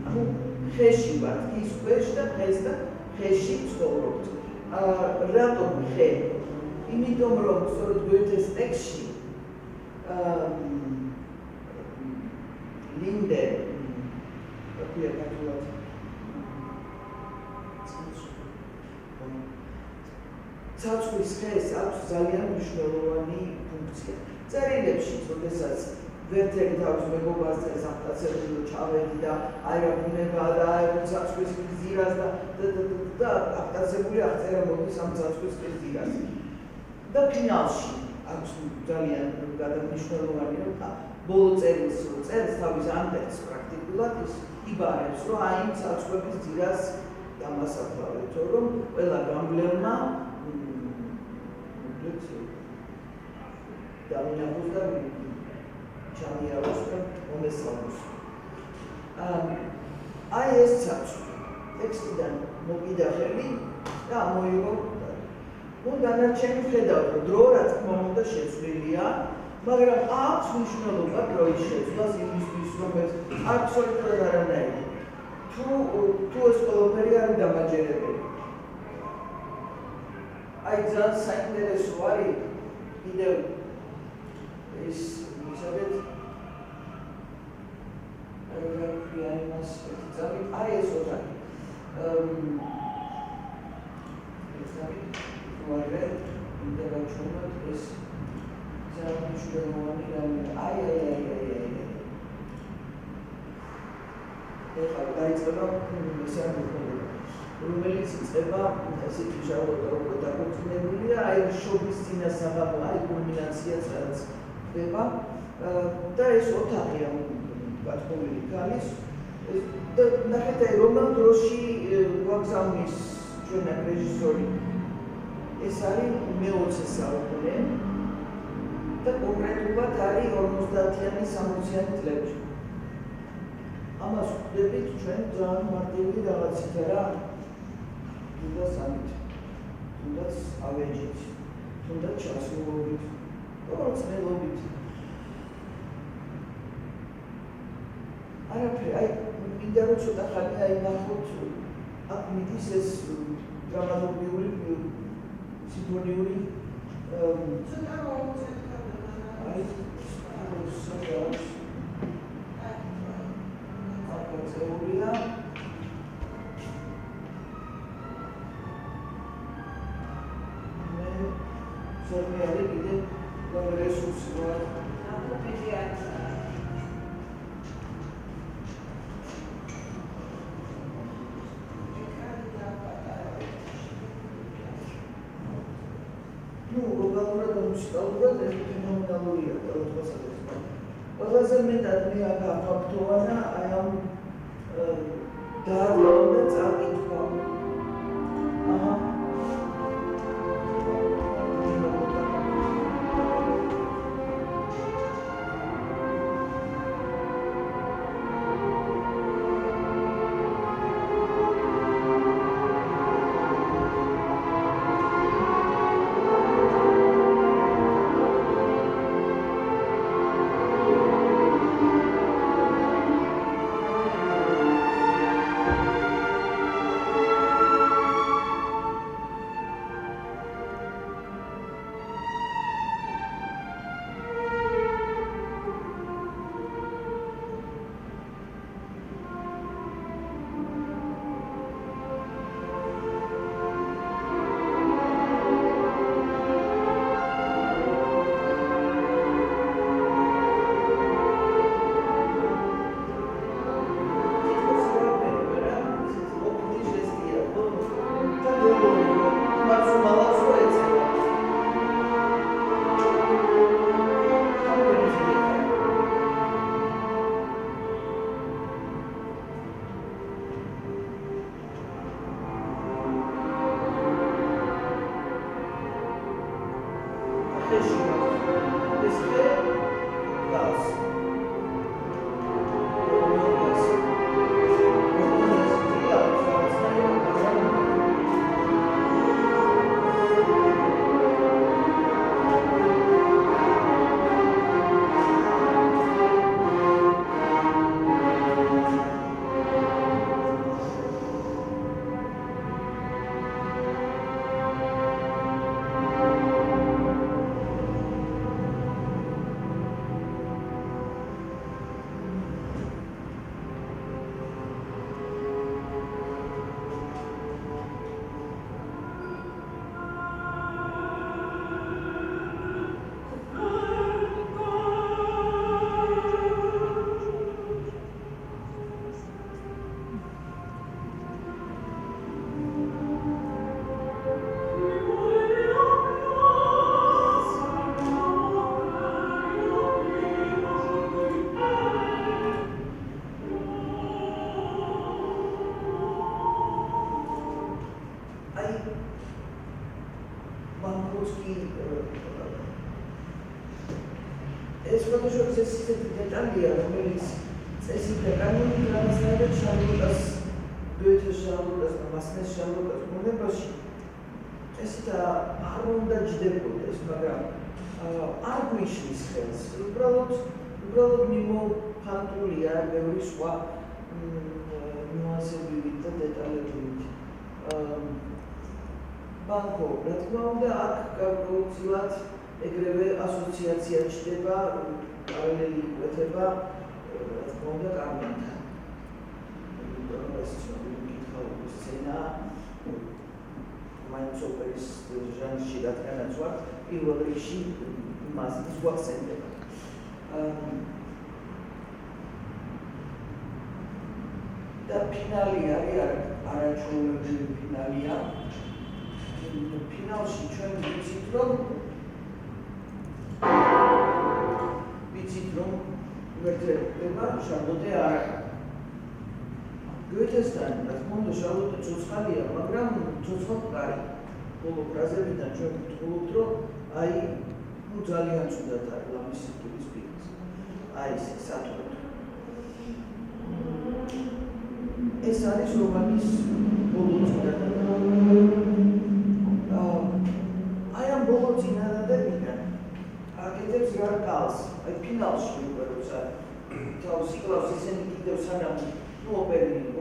ანუ ხეში ვარ, ის ქვეშ და ხეს და ხეში ცხოვრობთ. რატომ ხე? იმიტომ რომ სწორედ გოეთეს ტექსტში ლინდე ცაცხვრის ხეს აქვს ძალიან მნიშვნელოვანი ფუნქცია. წერილებში, როდესაც ვერთერი თავის მეგობარს წერს აღტაცებულო ჩავედი და აი რა ბუნება და აი ცაცხვრის გზირას და აღტაცებული აღწერა მოდის ამ ცაცხვრის გზირას. და ფინალში აქვს ძალიან გადამმნიშვნელოვანი რომ ბოლო წერილს წერს თავის ანდერძს პრაქტიკულად ის იბარებს რომ აი იმ ცაცხვების გზირას დამასაფლავეთ რომ ყველა გამბლევმა დამინახოს და ჩამიაროს და მომესალმოს. აი ეს ცაცხვი ტექსტიდან მოკიდა ხელი და ამოიღო. ნუ დანარჩენი ხედავთ რომ დრო რა თქმა უნდა შეცვლილია, მაგრამ აქვს მნიშვნელობა დროის შეცვლას იმისთვის რომ ეს აბსოლუტურად არანაირი. თუ ეს ყველაფერი არ დამაჯერებელი. აი ძალიან საინტერესო არის კიდევ ის მისადეთ იმას ძალიან აი ეს ოთახი ვარე ინტერვიუში ეს ძალიან მნიშვნელოვანი რამე აი ეხლა დაიწყება მესამე ხომი რომელიც იწყება ესეთი ჟავოთა უკვე დაგოწინებულია აი შობის წინა საღამო აი კულმინაციაც რაც ხდება და ეს ოთახი ამ გათხოვილი ქალის და ნახეთ აი რომელ დროში გვაგზავნის ჩვენ აქ რეჟისორი ეს არის მე-20 საუკუნე და კონკრეტულად არის 50-იანი 60-იანი წლებში. ამას ვხვდებით ჩვენ ძალიან მარტივი რაღაცით არა თუნდაც ამით, თუნდაც ავეჯით, თუნდაც ჩასულობით, ორწმელობით. არაფერი, აი მინდა რომ ცოტა ხანი აი ნახოთ აქ მიდის ეს დრამატურგიული სიმფონიური ცოტა აი სოციალს აკაცეულია მე სერმიარი კიდე რესურსი ვარ აპოპედიაც მუსიკალურად ეს ფენომენალურია ყველას შესაძლოა. ყველაზე მეტად მე აქ აფაქტოვანა აი ამ დაარღვევა და წაკითხვა. აჰა. როგორც კი ეს ფოტოშოპის ეს ისეთი დეტალია, რომელიც წესით და კანონით რაღაცნაირად შარლოტას, გოეთეს შარლოტას და მასნეს შარლოტას მონებაში წესით არ უნდა ჯდებოდეს, მაგრამ არ გვიშლის ხელს. უბრალოდ მიმოფანტულია ბევრი სხვა ნუანსებით და დეტალებით. ბანკო, რა თქმა უნდა, აქ გაუცილებლად ეგრევე ასოციაცია ჩდება, პარალელი იკვეთება, რა თქმა უნდა, კარმანთან. იმიტომ ეს ცნობილი მკითხაობის სცენა მაინც ოპერის ჟანრში რადგანაც ვარ, პირველ რიგში მას გვახსენდება. და ფინალი არის არაჩვეულებრივი ფინალია. ფინალში ჩვენ ვიცით რომ ვერთება შარლოტე არ არის. გოეთესთან რა თქმა უნდა შარლოტე ცოცხალია, მაგრამ ცოცხალ კარი. ბოლო ფრაზებიდან ჩვენ ვთქვით, რომ აი ძალიან ცუდად არის ლამის სიტყვის პირს. აი ეს სათვალო. ეს არის რომანის ბოლო წინადადება. აი ამ ბოლო წინადადებიდან აკეთებს გარკალს, აი ფინალში უკვე როცა თავს იკლავს ისინი კიდევ სანამ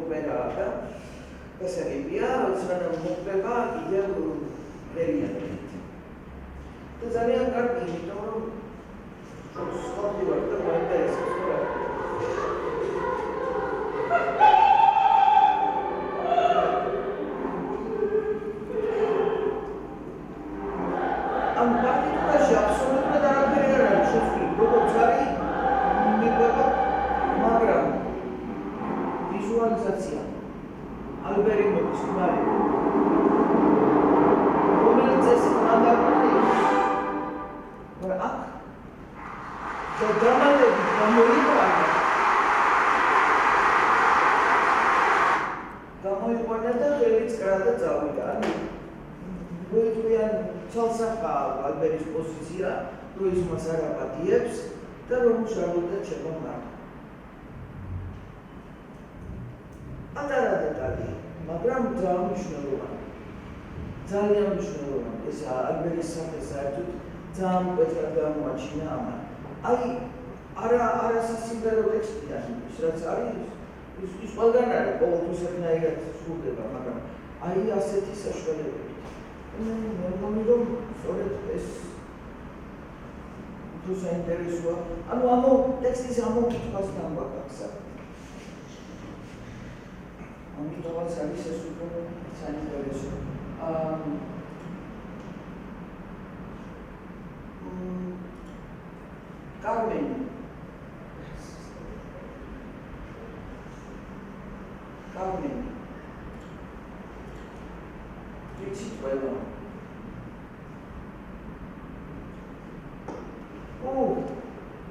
ოპერაა და გასაგებია, სანამ მოხდება კიდევ ვერიანტით. და ძალიან კარგი, იმიტომ რომ სხვადი ვარ და მაინტერესებს რა. ამ პარტიტურაში აბსოლუტურად არაფერი არ არის შეცვლილი, როგორც არის მიყვება, მაგრამ ვიზუალიზაცია ალბერიმოვის გვარი, რომელიც ეს მანდაკული, მაგრამ აქ დამალები გამოიყვანა და ხელიც კრადა წავიდა. ანუ მოიწვიან ცალსახა ალბერის პოზიცია, რომ ის მას არ აპატიებს და რომ შარლოტე შევა მარტო. პატარა დეტალი, მაგრამ ძალიან მნიშვნელოვანი. ძალიან მნიშვნელოვანი. ეს ალბერის სახე საერთოდ ძალიან მკვეთრად გამოაჩინა ამან. აი არასასიმღერო ტექსტია ის, რაც არის, ის ყველგან არის, ყოველთვის ერთნაირად სრულდება, მაგრამ აი ასეთი საშუალებებით. მე მგონი რომ სწორედ ეს უფრო საინტერესოა. ანუ ამ ტექსტის ამოკითხვასთან გვაქვს. ამიტომაც არის ეს უფრო საინტერესო. კარმენი. ვიცით ყველა.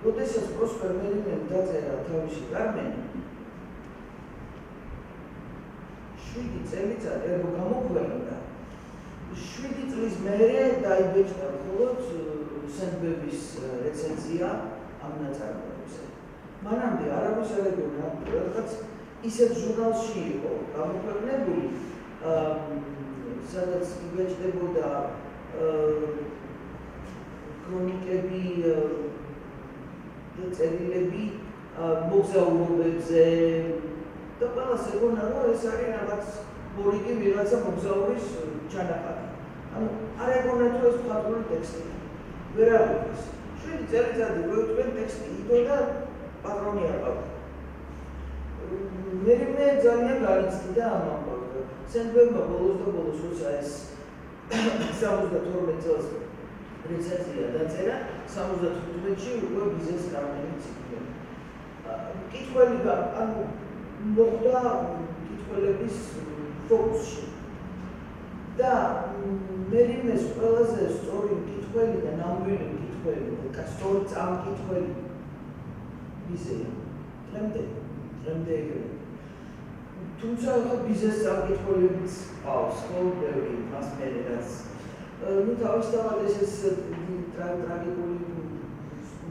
როდესაც პროსპერ მერიმემ დაწერა თავისი კარმენი, 7 წელიწადი ერგო გამოქვეყნდა. 7 წლის მერე დაიბეჭდა მხოლოდ სენტბების რეცენზია ამ ნაწარმოებზე. მანამდე არავის არ ეგონა, რაღაც ისეთ ჟურნალში იყო გამოქვეყნებული, სადაც იბეჭდებოდა ქრონიკები და წერილები მოგზაურობებზე და ყველას ეგონა, რომ ეს არის რაღაც მორიგი ვიღაცა მოგზაურის ჩანახატი. ანუ არ ეგონა, რომ ეს მხატვრული ტექსტია. ვერ აღიქვეს. 7 წელიწადი გვეუწვენ ტექსტი იდო და პატრონი აყავდა. მე ძალიან გარიცდიდა ამ ამბავს. სენტბერმა ბოლოს და ბოლოს როცა ეს 72 წელს რეცენზია დაწერა, 75-ში უკვე ბიზნეს კარმენი ციკლი. კითხვები ანუ მოხდა კითხველების ფოკუსში. და მერიმეს ყველაზე სწორი კითხველი და ნამდვილი კითხველი და სწორი წამკითხველი ისეა. დღემდე ეგრევე. თუმცა ახლა ბიზნეს წამკითხველებიც ყავს, ხო, ბევრი მას მერე რაც ну თავისთავად ეს ტრაგიკული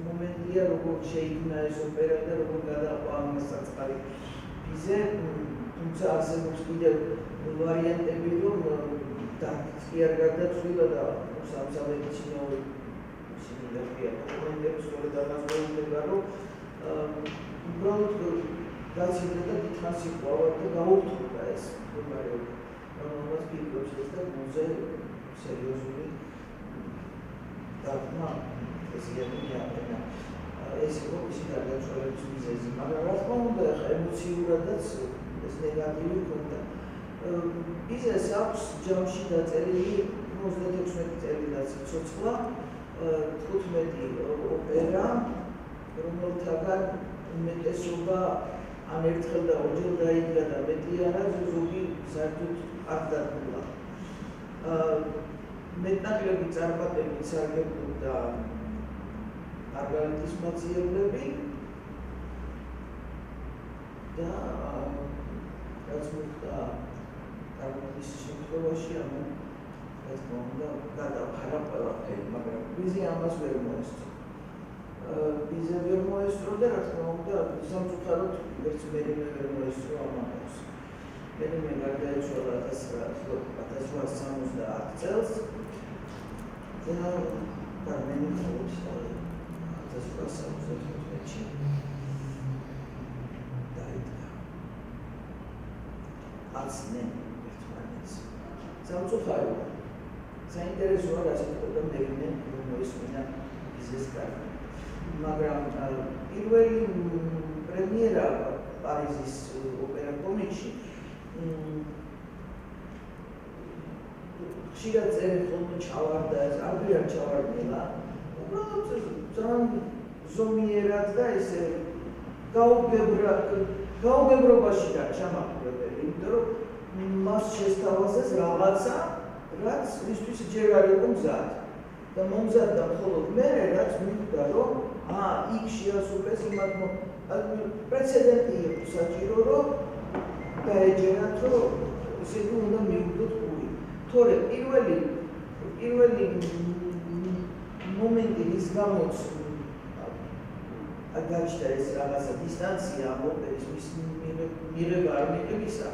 მომენტია, როგორ შეიქმნა ეს ოპერა და როგორ გადაყვა ამას საწყარი ფიზე, თუმცა არსებობს კიდევ ვარიანტები, რომ დაკი არ გარდაცვლილა და სამსამედიცინო სიმილარია დოკუმენტები სწორედ ამას გვეუბნება, რომ უბრალოდ გაცილდა და დიდხანს იყვავა და გაუხტა ეს მდგომარეობა, რომელმაც ფიქრობს ეს და გულზე სერიოზული დაბმა ესიაყენა. ეს იყო მისი გარდაცვალების მიზეზი, მაგრამ რა თქმა უნდა, ემოციურადაც ეს ნეგატივი ჰქონდა. ბიზნეს აქვს ჯამში დაწერილი 36 წელიწად სიცოცხლა, 15 ოპერა, რომელთაგან უმეტესობა ან ერთხელ და ორჯერ დაიდგა და მეტი არა, ზოგი საერთოდ არ დადგმულა. მეტნაკლები წარმატებით სარგებლობდა მარგალიტის მაციებლები და რაც მოხდა წარმატების შემთხვევაში, ანუ რა თქმა უნდა, გადააფარა ყველაფერი, მაგრამ ბიზი ამას ვერ მოესწრო. ბიზი ვერ მოესწრო და რა თქმა უნდა, სამწუხაროდ ვერც მერიმე ვერ მოესწრო ამას. მერიმე გარდაეცვალა 1870 წელს და პარმენი ხუთი 1875-ში დაიდგა. აცნენ ერთმანეთს. სამწუხაროდ საინტერესოა გასაგებია მერიმე მოისმინა ბიზნეს კარგი. მაგრამ პირველი პრემიერა პარიზის ოპერა კომიკში ხშირად წერენ ხოლმე ჩავარდა, არაფერ ჩავარდნილა. უბრალოდ ძალიან ზომიერად და ესე გაუგებრობაში და ჩამაყურებელი, იმიტომ რომ მას შესთავაზეს რაღაცა, რაც მისთვის ჯერ არ იყო მზად. და მომზადდა მხოლოდ მერე, რაც მიხვდა, რომ იქ შეასრულეს იმათ პრეცედენტი იყო საჭირო, რომ დაეჯერათ, რომ ესე იგი უნდა მიუღდოთ გული. თორემ პირველი მომენტი ის გამოც გაჩნდა ეს რაღაცა დისტანცია ამ ოპერის მიღება არ მიღებისა,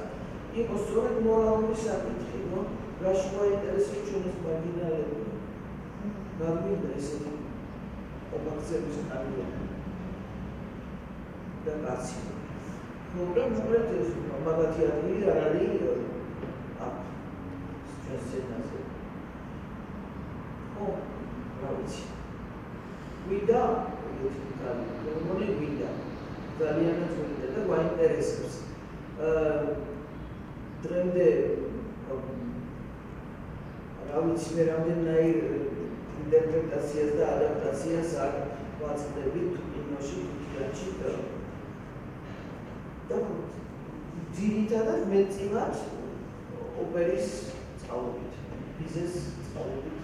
იყო სწორედ მორალური საკითხი, რომ რაში მოაინტერესებს ჩვენს მარგინალები. გაგვინდა ესეთი ოპაქცების კანონი და კაცი. მოკლედ ეს მაგათი ადგილი არ არის აქ ჩვენს სცენაზე. რა ვიცი. გვიდა, ძალიანაც გვიდა და გვაინტერესებს. დღემდე რა ვიცი, მე რამდენიმე ინტერპრეტაციას და ადაპტაციას არ ვაწყდებით კინოში, თეატრში და ძირითადად მეტწილად ოპერის სწავლობით, ბიზნეს სწავლობით.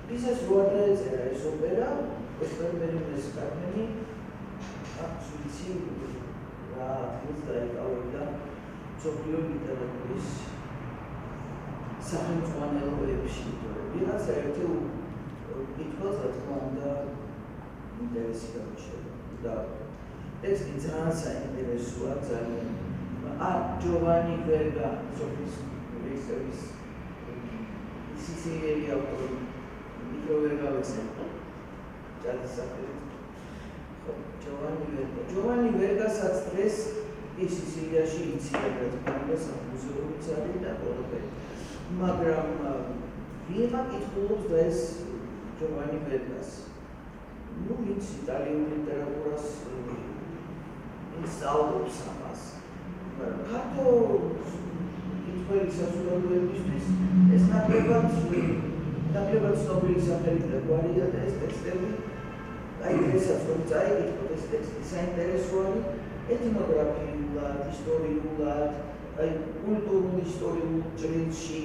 ბიზნეს რო არ დაეწერა ეს ოპერა, ესპერიმენტის კარტენი, აქვს ვიცი რა თქოს დაიკავებდა მსოფლიო ლიტერატურის სახელმძღვანელოებში. ვიღაცა ერთი კითხვას რა თქმა უნდა ინტერესი გამოჩნდა და ეს კი ძალიან საინტერესოა, ძალიან. ჯოვანი ვერგა, სოფის რეჟისორის სიცილიელი ავტორი მიკროვერგავეს ჯადისაფერი. ჯოვანი ვერგასაც დღეს ის სიცილიაში იციან, რა თქმა უნდა, სამუზეუმიც არის და ყველაფერი. მაგრამ ვიღა კითხულობს და ეს ჯოვანი ვერგას. ნუ ვინც იტალიურ ლიტერატურას ისწავლობს ამას. ქართო კითხველი საზოგადოებისთვის ეს ნაკლებად ცნობილი სახელი და გვარია და ეს ტექსტები აი დღესაც რომ წაიკითხოთ ეს ტექსტი საინტერესოა ეთნოგრაფიულად, ისტორიულად, აი კულტურულ-ისტორიულ ჭრილში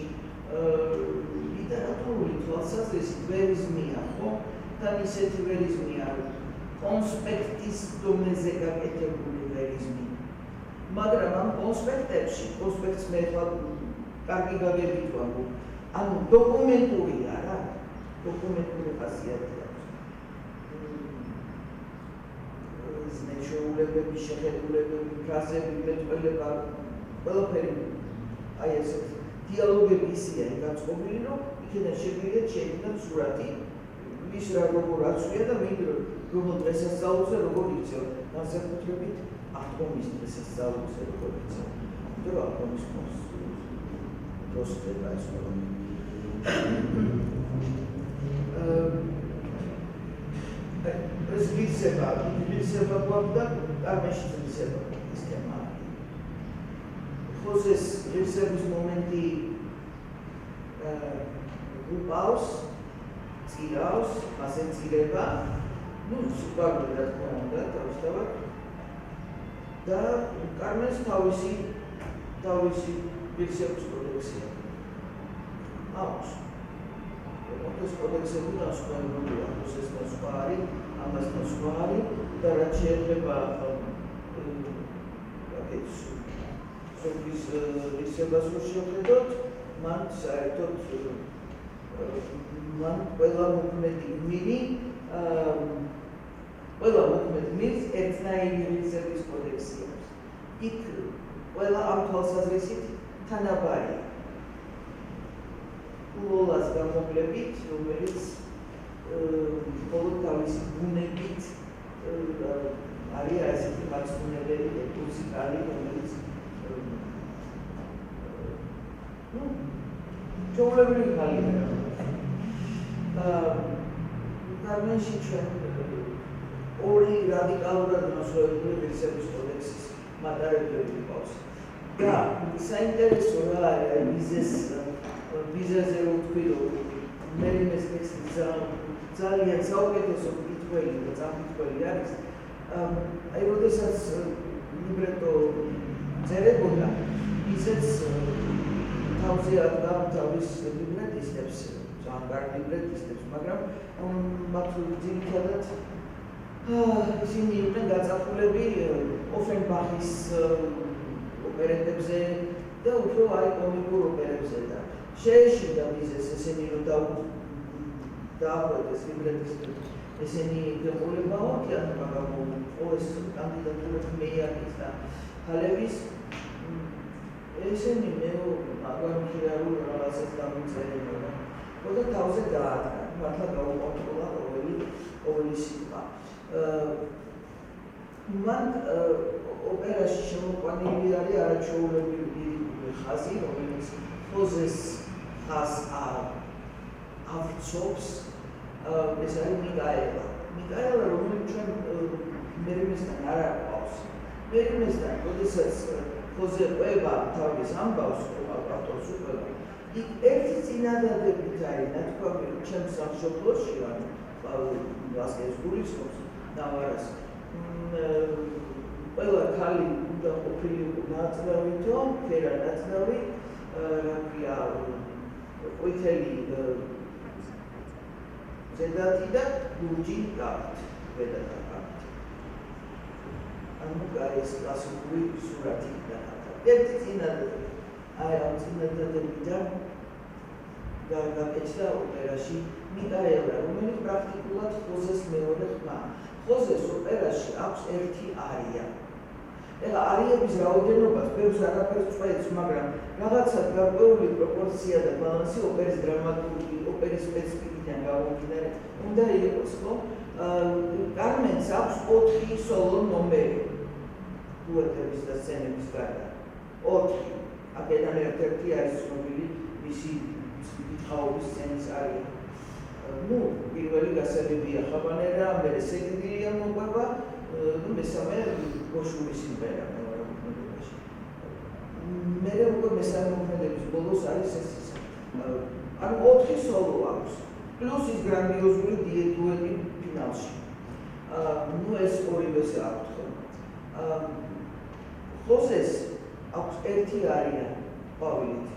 ლიტერატურული თვალსაზრისით ვერიზმია, ხო? თან ისეთი ვერიზმია, კონსპექტის დონეზე გაკეთებული ვერიზმი. მაგრამ ამ კონსპექტებში, კონსპექტს მე ხვალ კარგი გაგებით ვარ, ანუ დოკუმენტური არა, დოკუმენტური ხასიათი აქვს. ზნეშოულებები, შეხედულებები, ფრაზები, მეტყველება, ყველაფერი აი ესეთ დიალოგები ისეა განწყობილი, რომ იქიდან შეგვიძლია შეიქმნათ სურათი, ის როგორ აცვია და ვინ რომელ დღესასწაულზე როგორ იქცევა. განსაკუთრებით აღდგომის დღესასწაულზე როგორ იქცევა. იმიტომ რომ აღდგომის დროს ხდება ეს ყველაფერი. ეს ვისება გვაქვს და კარმეში ვისება ის თემა. ხოზეს ვისების მომენტი უპავს, წირავს, ასე წირება, სუპარული რა თქმა უნდა, თავისთავად და კარმენს თავისი ვისების კოდექსი აქვს. ეს კოდექსები განსხვავებულია, ხოზესთან სხვა არის, ამასთან სხვა არის და რაც შეეხება სოფლის ვისებას რო შევხედოთ, მან საერთოდ მან ყველა მოქმედი მილს ერთნაირი ვისების კოდექსი აქვს. იქ ყველა ამ თვალსაზრისით თანაბარია. ულოლას გამოკლებით, რომელიც მხოლოდ თავისი ბუნებით არის ასეთი მაცნუნებელი ეთნიკალი, რომელიც ჩვეულებრივი ხალხია. კარმენში ჩვენ ორი რადიკალურად მოსწავლებული ვისების კოდექსის მატარებლები გვყავს. და საინტერესო რა არის ვიზაზე რო ვთქვი, რომ მე ეს ტექსტი ძალიან საუკეთესო კითხველი და წამკითხველი არის. აი, როდესაც ლიბრეტო წერებოდა, ისეც თავზე ადგა თავის ლიბრეტისტებს, ძალიან კარგი ლიბრეტისტებს, მაგრამ მათ ძირითადად ისინი იყვნენ გაწაფულები ოფენბახის ოპერეტებზე და უფრო აი კომიკურ ოპერებზე და შეეშინდა მიზეს ესენი რომ დააკვეთეს ლიბრეტისტები. ესენი გეყოლება ოქიან, მაგრამ ეს კანდიდატურები მეიაკის და ჰალევის ესენი მაგრამ ხიარულ რაღაცას დამიწერებოდა. და თავზე დაადგა, მართლა გაუყურებულა ყოველი სიტყვა. მან ოპერაში შემოყვანილი არის არაჩვეულებრივი ხაზი, რომელიც ხოზეს ხაზს ავრცობს. ეს არის მიკაელა. მიკაელა, რომელიც ჩვენ მერიმესთან არ აყვავს. მერიმესთან, როდესაც ხოზე ყვება თავის ამბავს, ავტორს უყვება, იქ ერთი წინადადებით არის ნათქვამი, რომ ჩემს სამშობლოში ვარ, ასეც გულისხმობს ნავარას. ყველა ქალი უნდა ყოფილიყო ნაწლავითო, ფერა ნაწლავი, რა ქვია, ყვითელი ზედათი და ლურჯი გაქვთ, ბედაკაკავთ. ანუ ეს კლასიკური სურათი დახატა. ერთი წინადადება. აი ამ წინადადებიდან გაგაკეთდა ოპერაში მიკაელა, რომელიც პრაქტიკულად ხოზეს მეორე ხმა. ხოზეს ოპერაში აქვს ერთი არია. ეხლა არიების რაოდენობას ბევრს არაფერს წვეთს, მაგრამ რაღაცა გარკვეული პროპორცია და ბალანსი ოპერის დრამატურგი, ოპერის სპეციფიკიდან გამომდინარე უნდა იყოს, ხო? კარმენს აქვს 4 სოლო ნომერი დუეტების და სცენების გარდა. 4. აქედან ერთ-ერთი არის ცნობილი მისი თაობის სცენის არია. პირველი გასალებია ხაბანერა, მერე სეგდილია მოყვება, მესამე გოშური სიმღერა მეორე მოქმედებაში. მერე უკვე მესამე მოქმედების ბოლოს არის ეს ის. ანუ 4 სოლო აქვს. პლუს ის გრანდიოზული დუეტი ფინალში. ეს ორივეს აქვს. ხოზეს აქვს ერთი არია ყვავილით.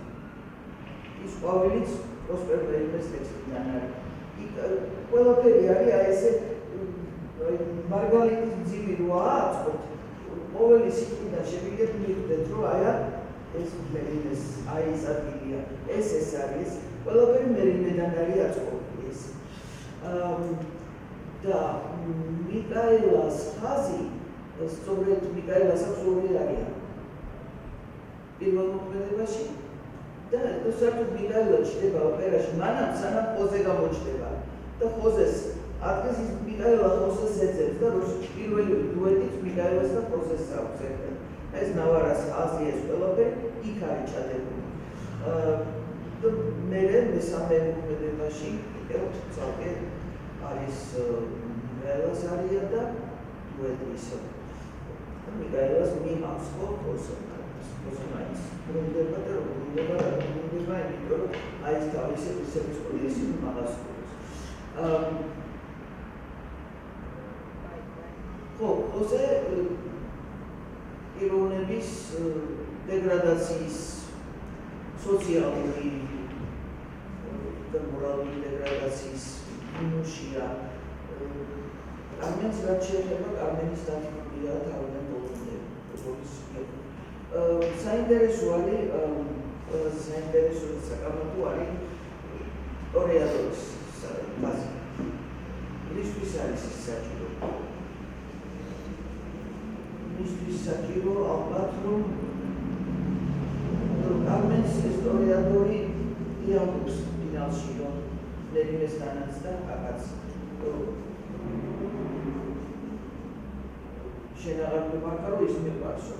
ის ყვავილიც პროსპერ ვეიმეს ტექსტიდან არის. ყველაფერი არის აი ესე მარგალიტის მძივი როა აწყობთ. ყოველი სიტყვიდან შევიგეთ მივხვდეთ, რომ აი ეს მერინეს აი ეს ადგილია, ეს არის, ყველაფერი მერინედან არის აწყობილი ეს. და მიკაელას ხაზი, სწორედ მიკაელას აქვს ორი არიან. პირველ მოქმედებაში და საერთოდ მიკაელა ჩდება ოპერაში, მანამ სანამ ხოზე გამოჩნდება და ხოზეს ადგეს ის მიკაელა ხოზეს ეძებს და პირველი დუეტიც მიკაელას და ხოზეს აქვს ერთად. ეს ნავარას ხაზი ეს ყველაფერი იქ არის ჩადებული. და მესამე მოქმედებაში კიდევ ცალკე არის მიკაელას არია და დუეტის. მიკაელას მიჰავს ხოზს manis, kemudian itu ais tahu bisa kondisi malas terus. Jose ironevis degradasis sosiali dan morali degradasis minusia. Armenians raczej Armenistan dia tahunan bolunde, polisi. საინტერესო საკამათო არის ორიადორის ფაზი. მისთვის არის ის საჭირო. მისთვის საჭირო ალბათ რომ armenians ისტორიადორი იამბობს ფინალში რომ ლენინესთანაც და აკაც შენაღარდ მარტო ის მიყვარსო.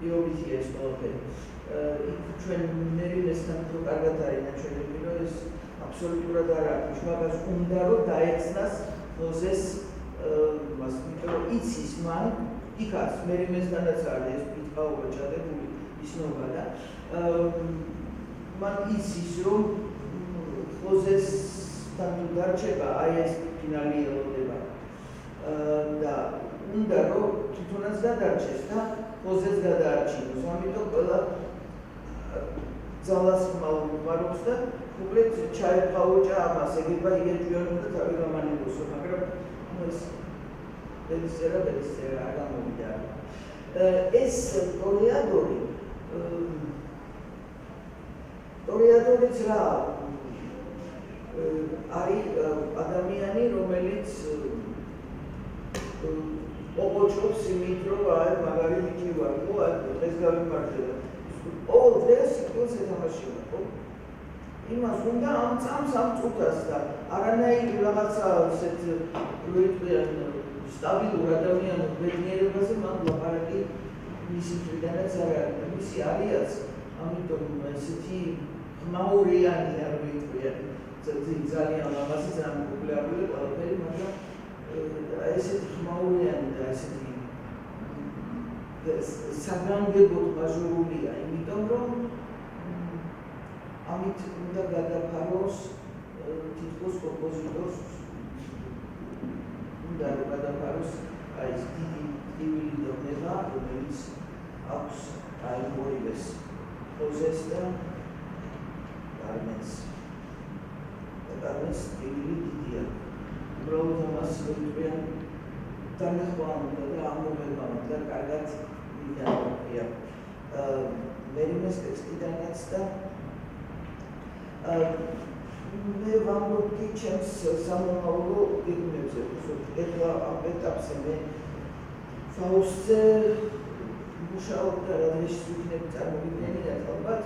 იობითია ეს ყველაფერი. ჩვენ ლენინესთან რო კარგად არის ნაჩვენები, რომ ეს აბსოლუტურად არ არის. მაგას უნდა რომ დაეცნას ხოზეს მას იმიტომ იცის მან იქაც ლენინესთანაც არის ეს პიტყაობა ჩადებული ისნობა და მან იცის რომ ხოზესთან თუ დარჩება აი ეს ფინალი ელოდება და უნდა რომ თვითონაც გადარჩეს და ხოზეს გადაარჩინოს. ამიტომ ყველა ძალას ხმარობს და უბრალოდ ჩაეფაუჭა ამას, ეგება იგეჭვიანო და თავი გამანებოსო, მაგრამ ეს ბელისერა არ გამოვიდა. ეს ტორიადორიც რა არის ადამიანი, რომელიც ობოჭობს იმით, რომ აი მაგარი ბიჭი ვარ, ხო, აი დღეს გავიმარჯვე. ყოველ დღეს სიტყვას ეთამაშება, ხო? იმას უნდა ამ წამს ამ წუთას და არანაირი რაღაცა ესეთ სტაბილურ ადამიანურ ბედნიერებაზე მან ლაპარაკი მისი თვითონაც არ არის. მისი არიაც, ამიტომ ესეთი ხმაურიანი არ ვიყვია. ძალიან ლამაზი, ძალიან პოპულარული ყველაფერი, მაგრამ ესეთი ხმაურიანი და ესეთი საგანგებოდ მაჟორულია, იმიტომ რომ ამით უნდა გადაფაროს თითქოს კომპოზიტორს უნდა რომ გადაფაროს აი ეს დიდი ტკივილი დონება, რომელიც აქვს აი ორივეს ხოზეს და არმენს. არმენს ტკივილი დიდია. უბრალოდ ამას ვიტყვიან თანახმოვანობა და ამობება და კარგად მიდამოყია. ლენინეს ტექსტიდანაც და მე ვამბობდი ჩემს სამომავლო გეგმებზე. ეხლა ამ ეტაპზე მე ფაუსტზე მუშაობდა რადიშ ვიქნები წარმოგიდგენიათ ალბათ.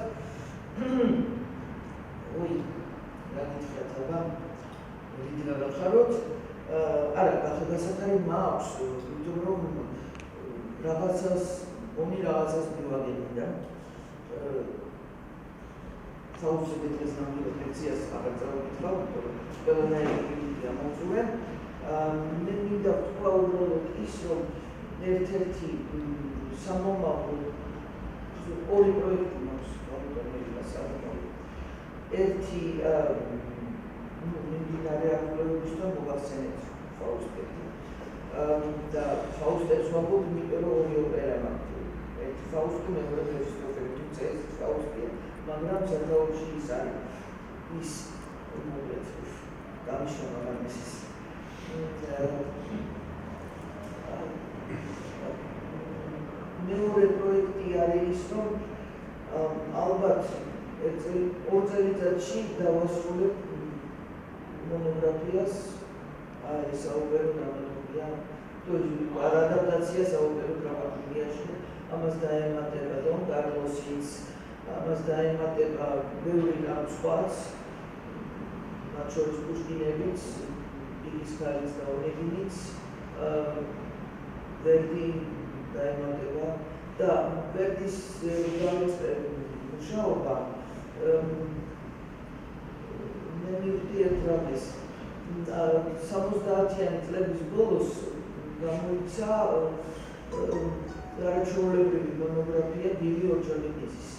რა გითხრათ აბა დიდი გაგახაროთ. არა, გასახარი მაქვს, იმიტომ რომ რაღაცას მივაგებინდა. საუბრობთ დღეს ნამდვილად ლექციას აღარ წავიკითხავ, ყველანაირი გამოვწვე. მე მინდა ვთქვა უბრალოდ ის, რომ ერთ-ერთი სამომავლო ორი პროექტი მაქვს, ერთი მიმდინარე აქტუალობისთან მოგახსენეთ ფაუსტები. და ფაუსტებს ვამბობ, იმიტომ რომ ორი ოპერა მაქვს. ერთი ფაუსტი, მეორე მეფისტოფელი, თუმცა ეს ფაუსტია, მაგრამ საკაუში ის არის ის მოკლედ გამიშოვა ამის მეორე პროექტი არის, რომ ალბათ ორ წელიწადში დავასრულებ მონოგრაფიას, საოპერო დრამატურგია, არ ადაპტაცია საოპერო დრამატურგიაში, ამას დაემატება დონ კარლოსიც, ამას დაემატება ბევრი რამ სხვაც, მათ შორის პუშკინებიც, იგის ქალის და ონეგინიც, ვერდი დაემატება და ვერდის მუშაობა მე მივხვდი ერთ რამეს 70-იანი წლების ბოლოს გამოიცა არაჩვეულებრივი მონოგრაფია დილი ორჯონიკიძის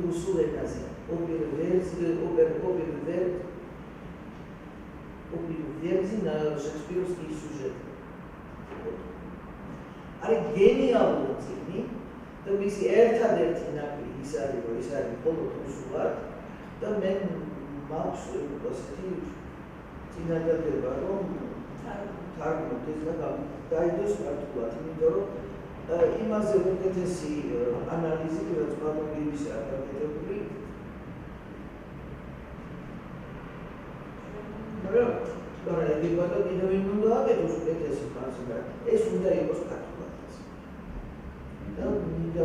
რუსულ ენაზე ოპერა ვერძი შექსპიროვსკის სიუჟეტი. არის გენიალური წიგნი და მისი ერთადერთი ნაკლი ის არის, რომ ის არის მხოლოდ რუსულად და მე მაქვს ასეთი წინადადება, რომ თარგმნოს და დაიდოს ქართულად, იმიტომ რომ იმაზე უკეთესი ანალიზი, რაც ბაბუგირის აკადემიური მაგრამ გარეგებოდა კიდევ იმ უნდა აკეთოს უკეთესი ფარსი, ეს უნდა იყოს ქართულადაც. და მინდა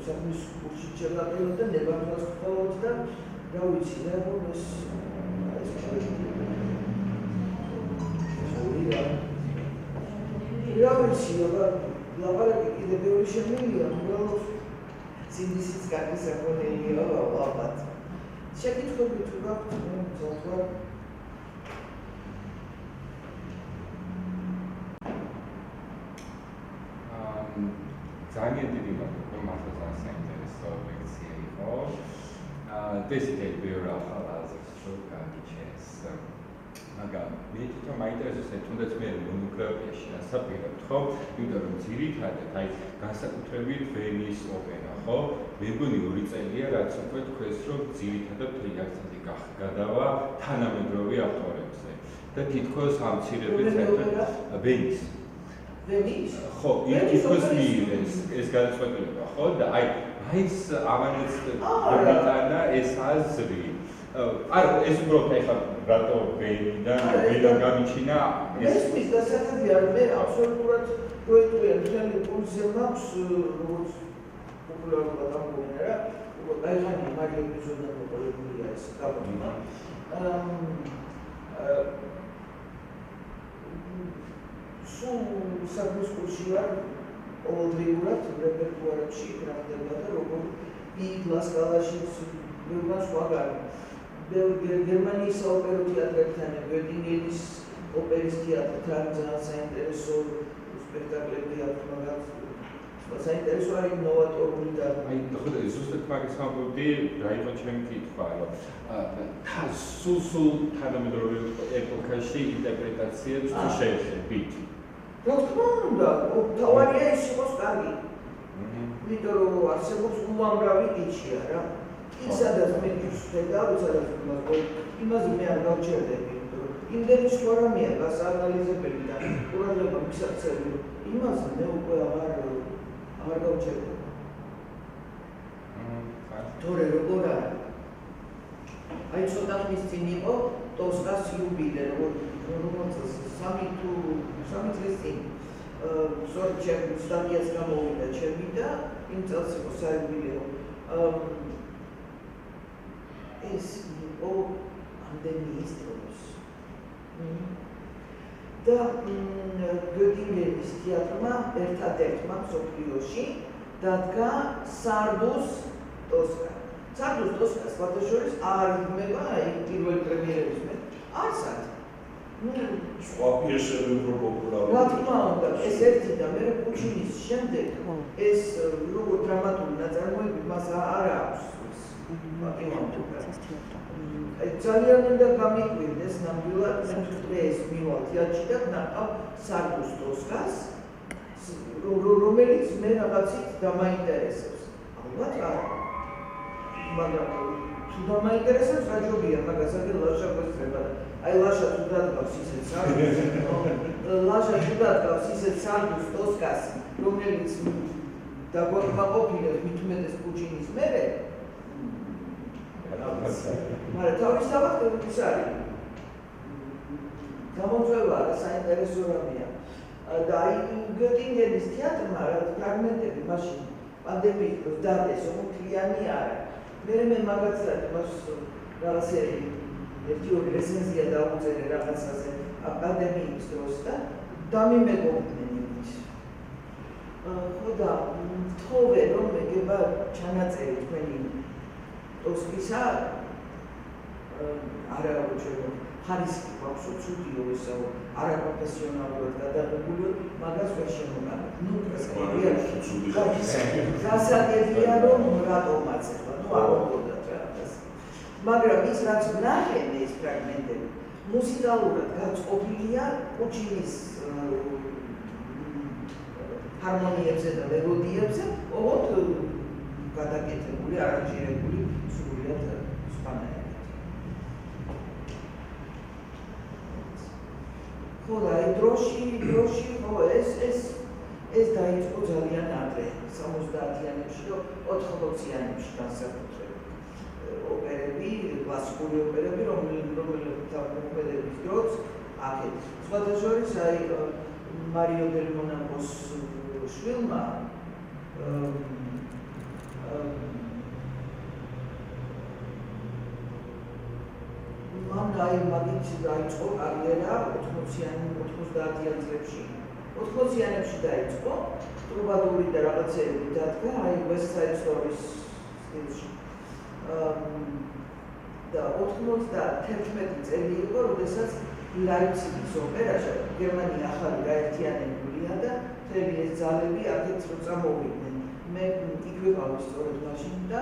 საქმის კურსში ჩავატაროთ და ნებართვას ვქოვოთ და რა ვიცი, რომ ეს რა ვიცი, ლაპარაკი კიდევ ბევრი შემიძლია, უბრალოდ სინდისიც კარგი საქონელია, ალბათ. შეკითხვები თუ გაქვთ, თქვა ძალიან დიდი მადლობა, მართლა ძალიან საინტერესო ლექცია იყო. დესიტელი ბევრი ახალ აზრს რო გაგიჩენს. მაგრამ მე თვითონ მაინტერესებს თუნდაც მე მონოგრაფიაში ასაპირებთ, ხო? იმიტომ რომ ძირითადად აი განსაკუთრებით ვენის ოპერა, ხო? მე მგონი 2 წელია რაც უკვე თქვენს რომ ძირითადად რეაქცია გადავა თანამედროვე ავტორებზე. და თითქოს ამ ცირებით ვენის ხო, იქოს მიიღეს ეს გადაწყვეტილება, ხო? და აი ეს ამანაც ბრიტანა ეს აზრი. არა, ეს უბრალოდ ეხლა რატო ვენა გამიჩინა ეს ის დასახებია, რომ მე აბსოლუტურად პროექტია მთელი კურსზე მაქვს, როგორც პოპულარულად ამბობენ რა, აი ხანი მაგიო ეპიზოდნა პოპულარულია ეს გაბონა. სულ საქმის კურსში ვარ ყოველდღიურად რეპერტუარებში გრაფდება და როგორ იგლა სკალაში ბევრმა სხვაგან გერმანიის საოპერო თეატრებთან ვერდინგენის ოპერის თეატრთან ძალიან საინტერესო სპექტაკლები აქვს, მაგრამ საინტერესო არის ნოვატორული და აი ხო და ზუსტად მაგის ამბობდი, რა იყო ჩემი კითხვა, რომ სულ თანამედროვე ეპოქაში ინტერპრეტაციებს თუ შეეხებით. რა თქმა უნდა, თავარია ის იყოს კარგი. იმიტომ რომ არსებობს უამრავი კიჩია რა. ის სადაც მე ვხედავ, სადაც იმაზე მე არ გავჩერდები, იმიტომ რომ იმდენი სხვა რამეა გასაანალიზებელი და ყურადღება მისაქცევი, იმაზე მე უკვე აღარ გავჩერდები. თორე როგორ არის? აი ცოტა ხნის წინ იყო ტოსკას იუბილე, როგორც 3 წლის წინ. სწორედ ჩემ სტატიას გამოვიდა ჩემი და იმ წელს იყო საიუბილეო. ეს იყო პანდემიის დროს. და გოდინგენის თეატრმა ერთადერთმა მსოფლიოში დადგა სარდუს ტოსკა. სარდუს ტოსკას სხვათა შორის არ იღმება აი პირველი პრემიერების მე. არც არის. სხვა პიესები უფრო პოპულარულია. რა თქმა უნდა, ეს ერთი და მე პუჩინის შემდეგ ეს როგორ დრამატული ნაწარმოები მას არ აქვს. ძალიან უნდა გამიკვირდეს ნამდვილად ეს მივალ თეატრში და ნახავ სარდუს ტოსკას, რომელიც მე რაღაცით დამაინტერესებს. ალბათ არა. მაგრამ თუ დამაინტერესებს რა ჯობია, მაგას აქ ლაშა გვესწრება და აი ლაშა თუ დადგავს ისეთ სარგოს, ლაშა თუ დადგავს ისეთ სარგოს ტოსკას, რომელიც დაგვაყოფილებს მით უმეტეს პუჩინის მერე, მაგრამ თავისთავად ის არის. გამოწვევა საინტერესო რამეა. და აი გეტინგენის თეატრმა რა ფრაგმენტები მაშინ პანდემიის დროს დარდეს, მთლიანი არა. მე მაგაცად მას რაღაცები ერთი ორი რეცენზია დაუწერე რაღაცაზე პანდემიის დროს და დამიმეგობრდნენ იმით. ხო და ვთხოვე რომ მეგება ჩანაწერი თქვენი ტოსკისა არა უჩვენო ხარისხი გვაქვს ცუდიო ესა არაპროფესიონალურად გადაღებული მაგას ვერ შემოგანა. ნუ გასაგებია რომ რატომაც ეხლა ნუ არ უნდათ რაღაც. მაგრამ ის რაც ვნახე მე ეს ფრაგმენტები მუსიკალურად გაწყობილია პუჩინის ჰარმონიებზე და მელოდიებზე, ოღონდ გადაკეთებული, არანჟირებული სრულიად სხვანაირად. ხო და აი დროში ხო ეს დაიწყო ძალიან ადრე 70-იანებში და 80-იანებში განსაკუთრებით ოპერები, კლასიკური ოპერები, რომელთა მოქმედების დროს აქეთ. სხვათა შორის აი მარიო დელ მონაკოს შვილმა მან აი მაგით დაიწყო კარიერა 90-იან წლებში. 80-იანებში დაიწყო, ტრუბადური და რაღაცეები დადგა, აი West Side Stories სტილში. და 91 წელი იყო, როდესაც ლაიფციგის ოპერაში გერმანია ახალი გაერთიანებულია და მთელი ეს ძალები აქეთ წამოვიდნენ. მე იქ ვიყავი სწორედ მაშინ და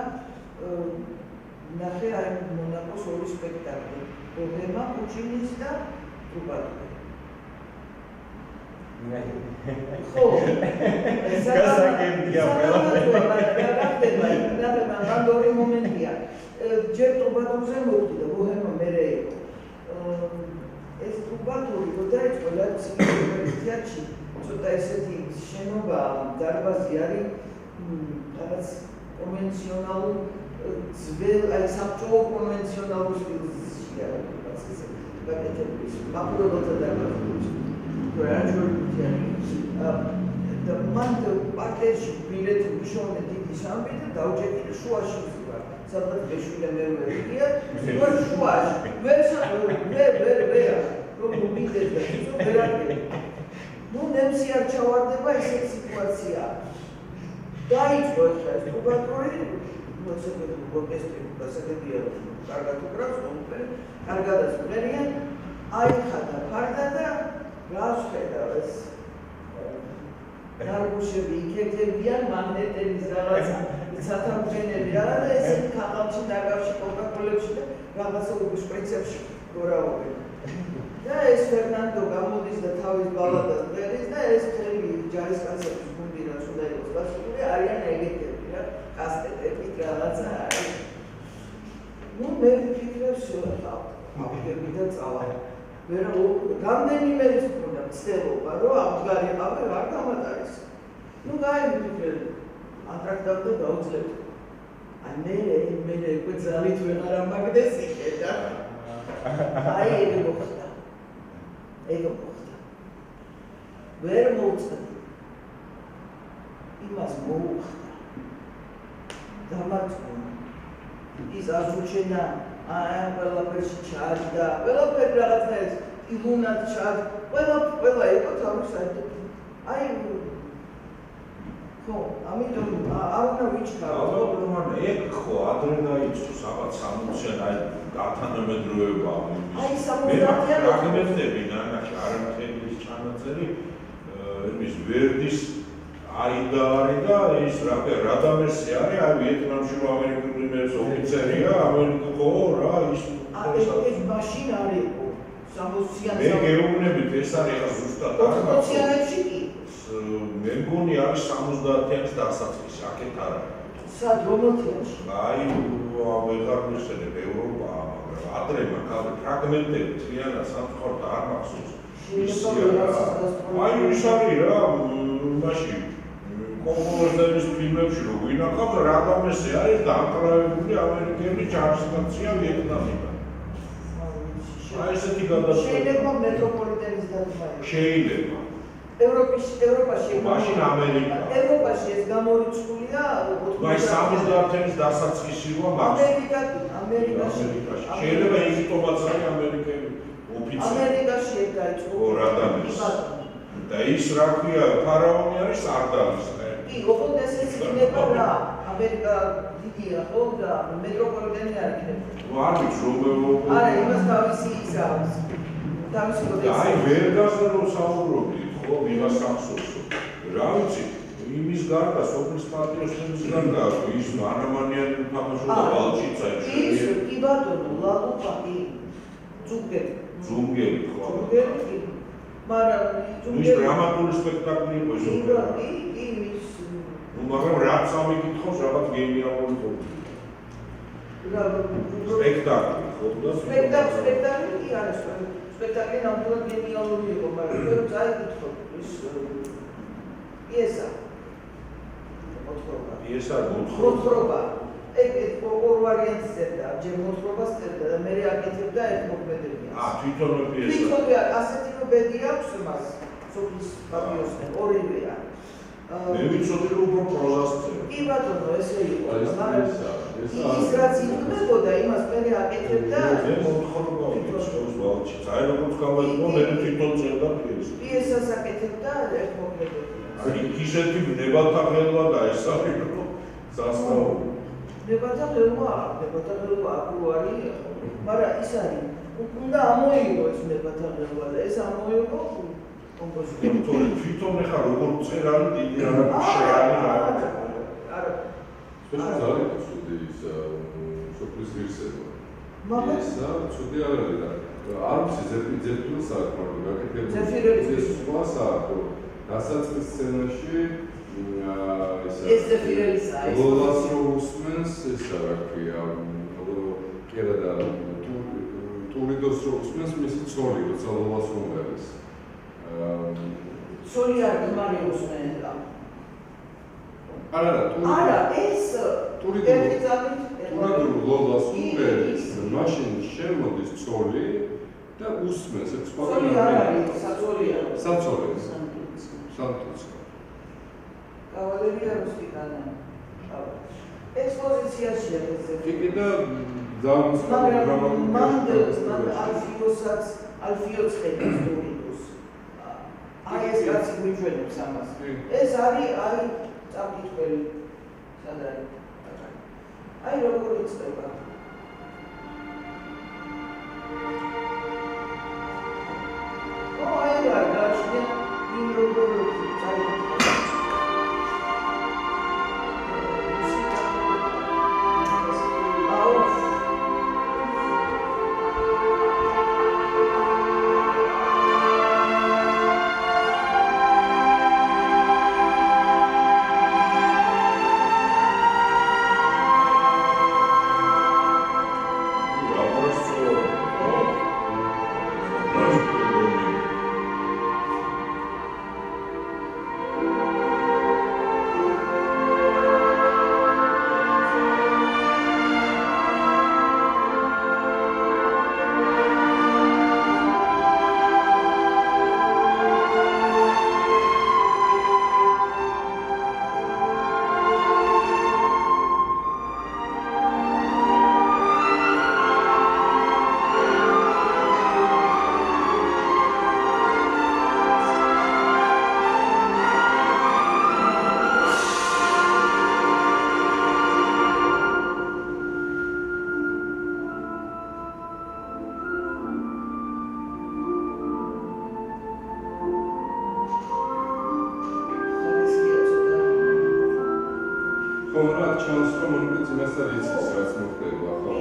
ნახე აი მონაკოს ორი სპექტაკლი, ბოჰემა, პუჩინის და ტრუბადური. ხო, გასაგებია განდორი მომენტია. ჯერ ტრუბადურზე მოვდი და ბოჰემა მერე იყო. ეს ტრუბადური რო დაიწყო ლაიფციგის უნივერსიტეტში, ცოტა ესეთი შენობა, დარბაზი არის რაღაც კონვენციონალურ აი საბჭოო კონვენციონალურ სტილში არის ესე გაკეთებული მაკრობათა დარბაზი. და მან პარკერში ბილეთი უშოვნა დიდი სამბი და დაუჭერდა შუაში ვიყავ. სადღაც მეშვიდე მერვე იყო, შუაში. ვერ რომ მიდეს და ისო ვერაგები. ნუ ნემსი არ ჩავარდება ესეთი სიტუაცია. დაიწყო ეს ტრუბადური მოსწავლე ორკესტრი გასაგებია რომ კარგად უკრავს, კარგადაც მღერიან, აიხადა ფარდა და რას ხედავ ეს დარგუშები იქეთებიან მაგნეტების რაღაცა სათამბენები რა და ესეთი ქაღალდში დაგავში კოკაკოლებში და რაღაცა უშპრიცებში გორაობენ და ეს ფერნანდო გამოდის და თავის ბალადას მღერის და ეს მთელი ჯარისკაცების გუნდი რაც უნდა იყოს გასული არიან ეგეთები რა კასტეტებით რაღაცა არის. ნუ მე ვფიქრებს აფიქრები და წავა. მე რამდენიმე ის მქონდა ცდილობა რომ აღგარიყავე არ გამატარის. ნუ გაიმიფიქრე ანტრაქტავდა დაუძლებთ. აი მე უკვე ძალით ვეღარ ამაგდეს იქედა. აი ეგ მოხდა. ვერ მოვწდი. იმას მოუხდა. დამარცხდა. ის აზრჩენა აი ყველაფერში ჩაჯდა, ყველაფერი რაღაცა ეს ილუნად ჩაჯდა, ყველა იყო თავის საერთოდ. აი ხო, ამიტომ არ უნდა ვიჩქარო. ალბათ ეგ ხო ადრე დაიწყო საბათ 60-იან აი გათანამედროვეობა აი 70-იან ფრაგმენტები ნანაში არამთელის ჩანაწერი ის ვერდის არის და ის რადამერსი არის აი ვიეტნამში ამერიკული მერს ოფიცერია ამერიკო რა ის ეს მაშინ არის 60-იან მე გეუბნებით ეს არის ახლა ზუსტად 80-იანებში კი მე მგონი არის 70-იანის დასაწყისი აქეთ არა სად რომელ თემში? აი, ვეღარ მიხსენებ ევროპა, მაგრამ ადრე მაგალითად ფრაგმენტები თლიანად სამწუხაროდ არ მახსოვს. აი, ის არის რა, მაშინ კომპოზიტორის ფილმებში რო ვინახავთ, რადამესი არის დამტრავებული ამერიკელი ჯარისკაცია ვიეტნამიდან. აი, ესეთი გადაწყვეტა. შეიძლება მეტროპოლიტენის დათმობა. შეიძლება. ევროპაში მაშინ ამერიკა. ევროპაში ეს გამორიცხულია აი 70-იანის დასაწყისია ამერიკაში. შეიძლება ისიც არის ამერიკელი ოფიცერი. ამერიკაში ეს დაიწყო. რადამეს. და ის რა ქვია, ფარაონი არის სარდალის. კი, ოღონდ ესეც იქნება რა. ამერიკა დიდია ხო და მეტროპოლიტენი არ იქნება. არ ვიცი რომ არა, იმას თავისი ის აქვს. თავისი პროტესტი. აი ვერ გასარო საუბრობდით. იმას ახსოვსო. რა ვიცი, იმის გარდა სოფლის პატრიოტიზმის გარდა ის ანამანიანი თამაშობდა ბალჩიცა ის კი ბატონო, ლალუპა კი ძუგელი. ძუნგელი ხო? ძუგელი. მაგრამ ის დრამატული სპექტაკლი იყო ეს. კი, ის მაგრამ რაც ამიკითხავს რაღაც გენიალური თორე. სპექტაკლი ხო და სპექტაკლი კი არის. სპექტაკლი ნამდვილად გენიალური იყო, მაგრამ ვერ წაიკითხო ის პიესა. პიესა მოთხრობა. ეგ ორ ვარიანტს წერდა, ჯერ მოთხრობას წერდა და მე აკეთებდა ერთ მოქმედებას. თვითონვე პიესა. თვითონვე ასეთი ბედი აქვს მას, სოფლის პატრიოტიზმი ორივეა. მე ვიცოდი რომ უფრო პროზას წერდა. კი ბატონო, ესე იყო. მაგრამ ის რაც იქმნებოდა, იმას მე აკეთებდა. მე მოთხრობა ვიქცევს ბალჩიც. აი როგორც გამარჯვება, მე თვითონ წერდა პიესას. პიესას აკეთებდა ერთ მოქმედებას. აი ისეთი ნებათა ხელვა და ეს არის რომ სასწაული. ნებათა ხელვა აკუ არის, მაგრამ ის არის. უნდა ამოიღო ეს ნებათა ხელვა და ეს ამოიღო კომპოზიტორი. თვითონ ეხა როგორ წერალი დიდი არაფერი შეარი რა. არა. სპეციალური ის სოფლის ღირსება. მაგრამ ესა ცუდი არ არის და არ ვიცი ზეფირელს აქვს მაგრამ გაკეთებული. ზეფირელის ეს სხვას აქვს. დასაწყის სცენაში ეს ზეფირელისა ის. ლოლას რო უსმენს ესა რა ქვია. კერა და ტურიდოს რო უსმენს მისი ცოლი როცა ლოლას უმღერეს. ცოლი არ იმარიუსმენდა. არა, ეს ტურიდო ლოლას უმღერეს, მაშინ შემოდის ცოლი და უსმენს ეს ცოლი არ არის, საცოლია. საცოლე. სანტუცკო. კავალერია რუსკიტანა. ექსპოზიციაშია ეს. კი და ძალიან მან ალფიოც ხედავს ტურიდოს. აი ეს კაცი მიჩვენებს ამას. ეს არის წამკითხველი. სად არის? აი როგორ იწება. აი რა გაჩნდა იმ როგორ წაიკითხა. ჩანს რომ მონიკა წინასწარ იცის რაც მოხდება ხო?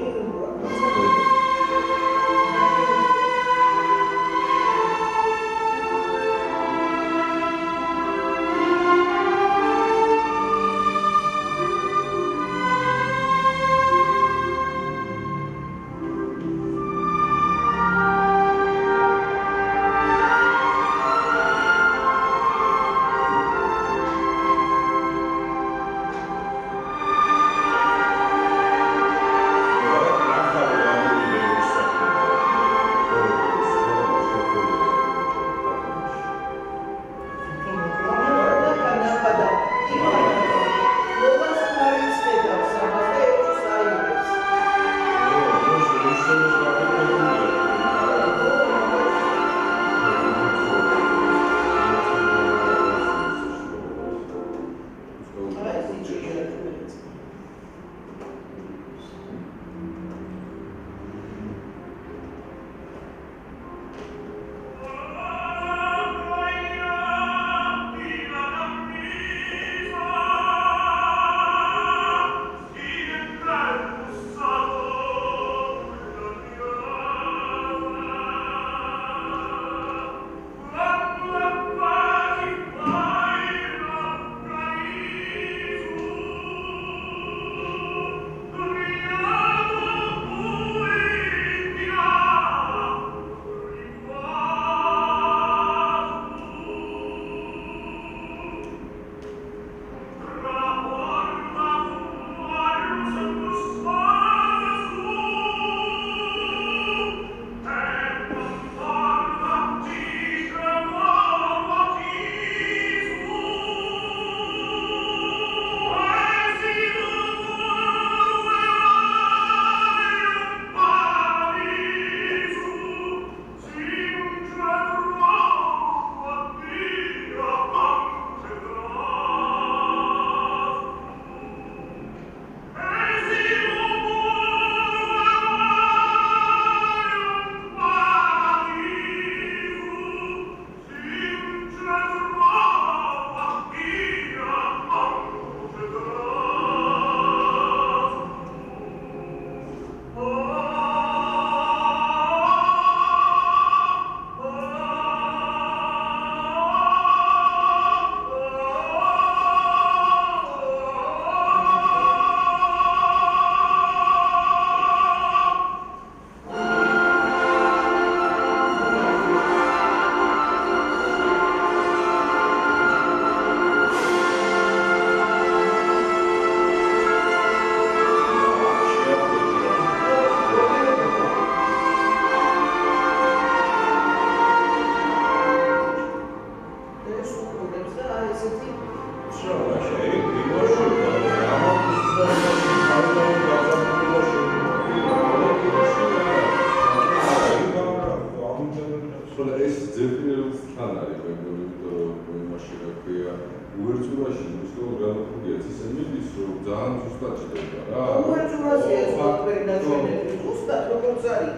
უერთურაში მუსიკალური გადაკვეთებია ისე მიდის, რომ ძალიან ზუსტად ჩდება რა. უერთურაში ეს ყველაფერი ნაჩვენები ზუსტად როგორც არის.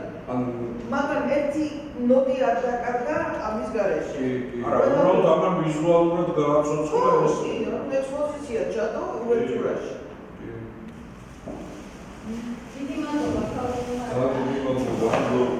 მაგრამ ერთი ნოტი არ დაკარგა ამის გარეშე. არა, უბრალოდ ამან ვიზუალურად გააცოცხლა ეს. კი, ექსპოზიცია ჩადო უერთურაში. დიდი მადლობა, ძალიან დიდი მადლობა.